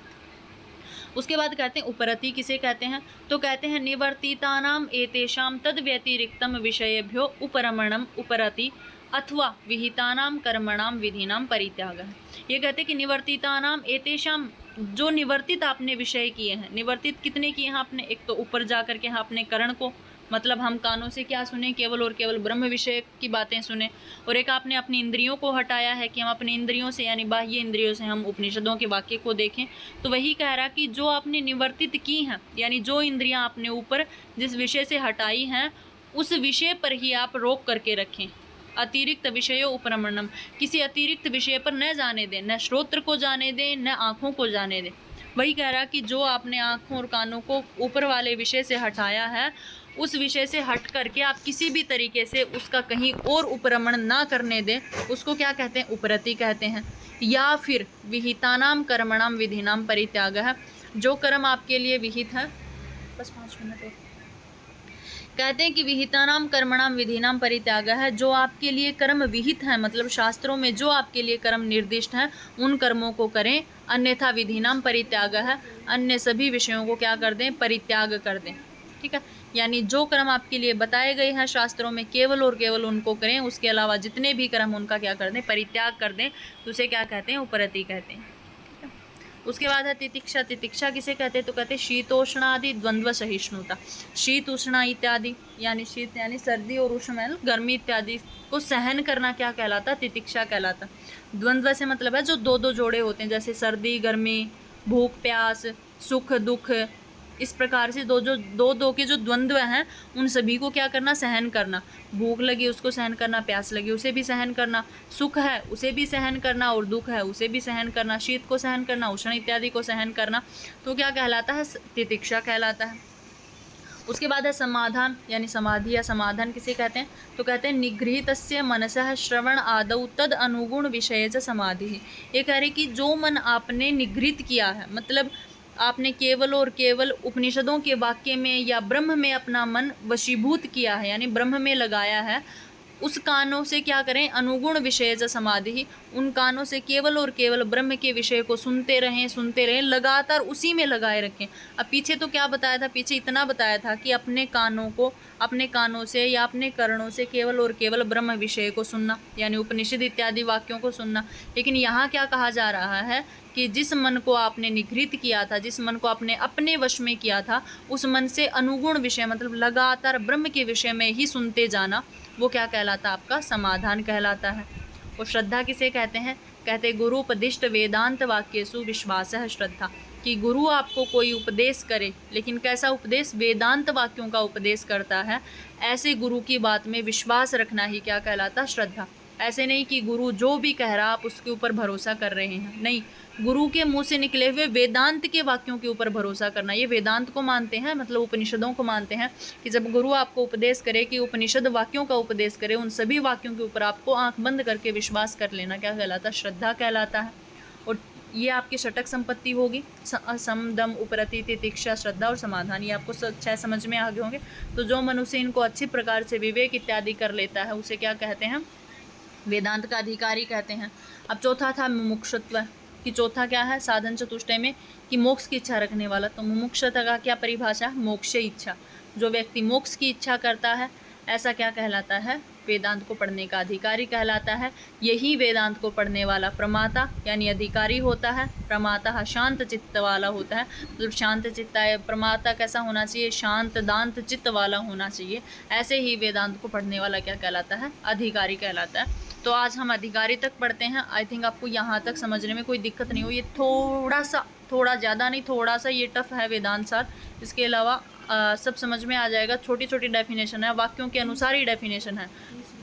A: उसके बाद कहते हैं उपरति किसे कहते हैं? तो कहते हैं निवर्तितानाम एतेषाम तद व्यतिरिक्तम विषयेभ्यो उपरमणम उपरति अथवा विहितानाम कर्मणाम विधिनाम परित्यागः। ये कहते हैं कि निवर्तितानाम एतेषाम, जो निवर्तित आपने विषय किए हैं, निवर्तित कितने किए हैं आपने? एक तो ऊपर जा करके आपने करण को, मतलब हम कानों से क्या सुने? केवल और केवल ब्रह्म विषय की बातें सुने। और एक आपने अपनी इंद्रियों को हटाया है कि हम अपनी इंद्रियों से यानी बाह्य इंद्रियों से हम उपनिषदों के वाक्य को देखें। तो वही कह रहा कि जो आपने निवर्तित की हैं, यानी जो इंद्रियां आपने ऊपर जिस विषय से हटाई हैं उस विषय पर ही आप रोक करके रखें। अतिरिक्त विषयों उपरमणम, किसी अतिरिक्त विषय पर न जाने दें, न श्रोत्र को जाने दें, न आँखों को जाने दें। वही कह रहा कि जो आपने आँखों और कानों को ऊपर वाले विषय से हटाया है, उस विषय से हट करके आप किसी भी तरीके से उसका कहीं और उपरमण ना करने दें, उसको क्या कहते हैं? उपरति कहते हैं। या फिर विहितानाम कर्मणाम विधिनाम परित्यागः, जो कर्म आपके लिए विहित है, बस 5 मिनट और कहते हैं कि विहितानाम कर्मणाम विधिनाम परित्यागः है, जो आपके लिए कर्म विहित हैं, मतलब शास्त्रों में जो आपके लिए कर्म निर्दिष्ट हैं उन कर्मों को करें। अन्यथा विधिनाम परित्यागः है, अन्य सभी विषयों को क्या कर दें? परित्याग कर दें। ठीक है, यानी जो कर्म आपके लिए बताए गए हैं शास्त्रों में केवल और केवल उनको करें, उसके अलावा जितने भी कर्म उनका क्या कर दें? परित्याग कर दें। तो उसे क्या कहते हैं? उपरति कहते हैं। उसके बाद है तितिक्षा। तितिक्षा किसे कहते हैं? तो कहते हैं शीतोष्णादि द्वंद्व सहिष्णुता। शीत उष्णा इत्यादि, यानी शीत यानी सर्दी और उष्ण गर्मी इत्यादि को सहन करना क्या कहलाता? तितिक्षा कहलाता। द्वंद्व से मतलब है जो दो दो जोड़े होते हैं, जैसे सर्दी गर्मी, भूख प्यास, सुख दुख, इस प्रकार से दो के जो द्वंद्व हैं उन सभी को क्या करना? सहन करना। भूख लगी उसको सहन करना, प्यास लगी उसे भी सहन करना, सुख है उसे भी सहन करना और दुख है उसे भी सहन करना, शीत को सहन करना, उष्ण इत्यादि को सहन करना, तो क्या कहलाता है? तितिक्षा कहलाता है। उसके बाद है समाधान, यानी समाधि या समाधान किसे कहते हैं? तो कहते हैं निगृहीतस्य मनसः श्रवण आदौ तद अनुगुण विषय च समाधि। ये कह रहे कि जो मन आपने निगृहित किया है, मतलब आपने केवल और केवल उपनिषदों के वाक्य में या ब्रह्म में अपना मन वशीभूत किया है, यानी ब्रह्म में लगाया है, उस कानों से क्या करें? अनुगुण विषय च समाधि, उन कानों से केवल और केवल ब्रह्म के विषय को सुनते रहें, लगातार उसी में लगाए रखें। अब पीछे तो क्या बताया था? पीछे इतना बताया था कि अपने कानों से या अपने कर्णों से केवल और केवल ब्रह्म विषय को सुनना, यानी उपनिषद इत्यादि वाक्यों को सुनना। लेकिन यहाँ क्या कहा जा रहा है कि जिस मन को आपने निगृहित किया था, जिस मन को आपने अपने वश में किया था, उस मन से अनुगुण विषय मतलब लगातार ब्रह्म के विषय में ही सुनते जाना, वो क्या कहलाता? आपका समाधान कहलाता है। और श्रद्धा किसे कहते हैं? कहते गुरु उपदिष्ट वेदांत वाक्येषु विश्वासः श्रद्धा, कि गुरु आपको कोई उपदेश करे, लेकिन कैसा उपदेश? वेदांत वाक्यों का उपदेश करता है, ऐसे गुरु की बात में विश्वास रखना ही क्या कहलाता? श्रद्धा। ऐसे नहीं कि गुरु जो भी कह रहा आप उसके ऊपर भरोसा कर रहे हैं, नहीं, गुरु के मुंह से निकले हुए वेदांत के वाक्यों के ऊपर भरोसा करना। ये वेदांत को मानते हैं, मतलब उपनिषदों को मानते हैं, कि जब गुरु आपको उपदेश करे, कि उपनिषद वाक्यों का उपदेश करे, उन सभी वाक्यों के ऊपर आपको आंख बंद करके विश्वास कर लेना क्या कहलाता? श्रद्धा कहलाता है। और ये आपकी षटक संपत्ति होगी, सम दम उपरति तितिक्षा श्रद्धा और समाधान। ये आपको 6 समझ में आ गए होंगे। तो जो मनुष्य इनको अच्छी प्रकार से विवेक इत्यादि कर लेता है उसे क्या कहते हैं? वेदांत का अधिकारी कहते हैं। अब चौथा था मुमुक्षुत्व, कि चौथा क्या है साधन चतुष्टय में, कि मोक्ष की इच्छा रखने वाला। तो मुमुक्षुता का क्या परिभाषा, मोक्ष इच्छा। जो व्यक्ति मोक्ष की इच्छा करता है ऐसा क्या कहलाता है, वेदांत को पढ़ने का अधिकारी कहलाता है। यही वेदांत को पढ़ने वाला प्रमाता यानी अधिकारी होता है। प्रमाता शांत चित्त वाला होता है, मतलब शांत चित्त है। प्रमाता कैसा होना चाहिए, शांत दांत चित्त वाला होना चाहिए। ऐसे ही वेदांत को पढ़ने वाला क्या कहलाता है, अधिकारी कहलाता है। तो आज हम अधिकारी तक पढ़ते हैं। आई थिंक आपको यहाँ तक समझने में कोई दिक्कत नहीं हो। ये थोड़ा ज़्यादा नहीं, थोड़ा सा ये टफ है वेदांत सार। इसके अलावा सब समझ में आ जाएगा। छोटी छोटी डेफिनेशन है, वाक्यों के अनुसार ही डेफिनेशन है।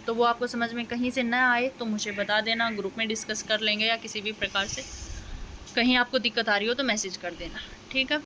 A: तो वो आपको समझ में कहीं से ना आए तो मुझे बता देना, ग्रुप में डिस्कस कर लेंगे, या किसी भी प्रकार से कहीं आपको दिक्कत आ रही हो तो मैसेज कर देना, ठीक है।